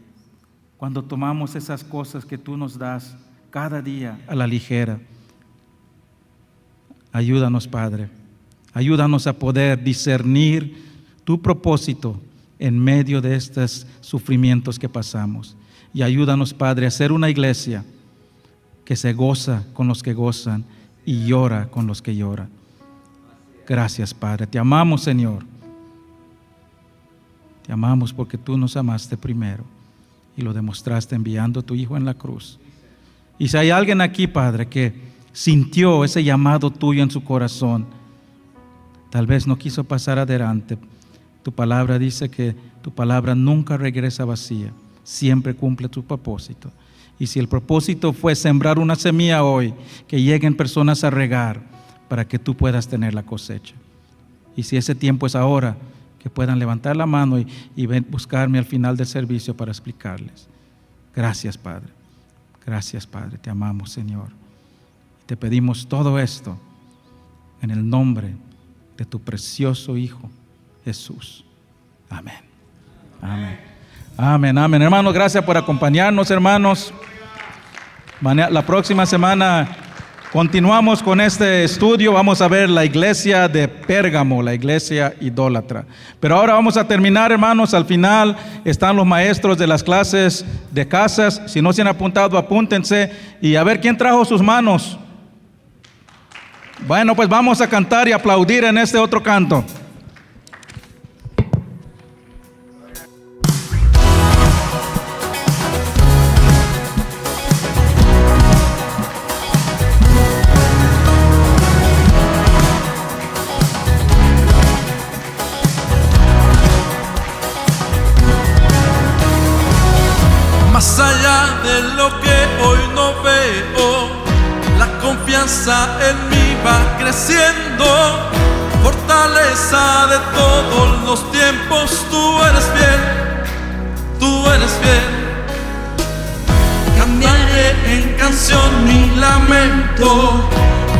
Cuando tomamos esas cosas que tú nos das cada día a la ligera. Ayúdanos, Padre. Ayúdanos a poder discernir tu propósito en medio de estos sufrimientos que pasamos. Y ayúdanos, Padre, a ser una iglesia que se goza con los que gozan y llora con los que lloran. Gracias, Padre. Te amamos, Señor. Te amamos porque tú nos amaste primero y lo demostraste enviando a tu Hijo en la cruz. Y si hay alguien aquí, Padre, que sintió ese llamado tuyo en su corazón, tal vez no quiso pasar adelante, tu palabra dice que tu palabra nunca regresa vacía, siempre cumple tu propósito. Y si el propósito fue sembrar una semilla hoy, que lleguen personas a regar para que tú puedas tener la cosecha. Y si ese tiempo es ahora, que puedan levantar la mano y buscarme al final del servicio para explicarles. Gracias, Padre. Gracias, Padre. Te amamos, Señor. Te pedimos todo esto en el nombre de tu precioso Hijo, Jesús. Amén. Amén. Amén, amén. Hermanos, gracias por acompañarnos, hermanos. La próxima semana continuamos con este estudio. Vamos a ver la iglesia de Pérgamo, la iglesia idólatra. Pero ahora vamos a terminar, hermanos. Al final están los maestros de las clases de casas. Si no se han apuntado, apúntense. Y a ver quién trajo sus manos. Bueno, pues vamos a cantar y aplaudir en este otro canto. Más allá de lo que hoy no veo, la confianza en mí va creciendo. Fortaleza de todos los tiempos, tú eres fiel, tú eres fiel. Cantaré en canción mi lamento,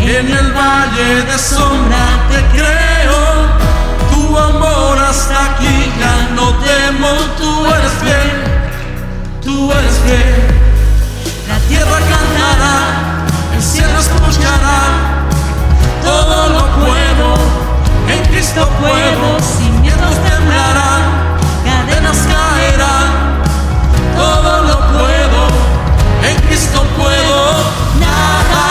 en el valle de sombra te creo. Tu amor hasta aquí ya no temo, tú eres fiel. Tú eres fiel, la tierra cantará, el cielo escuchará. Todo lo puedo, en Cristo puedo, cimientos temblarán, cadenas caerán. Todo lo puedo, en Cristo puedo, nada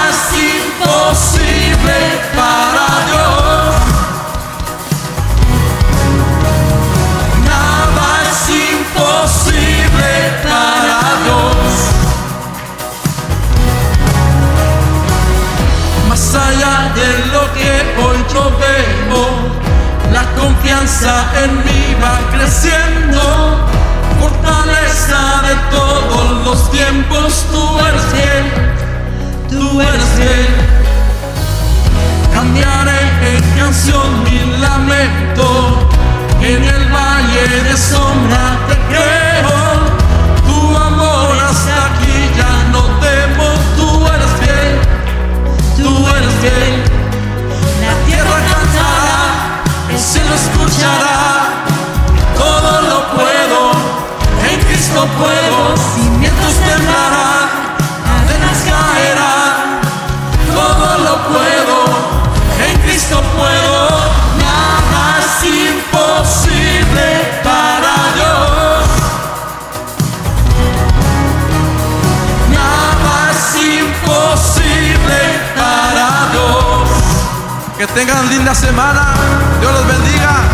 Que tengan linda semana. Dios los bendiga.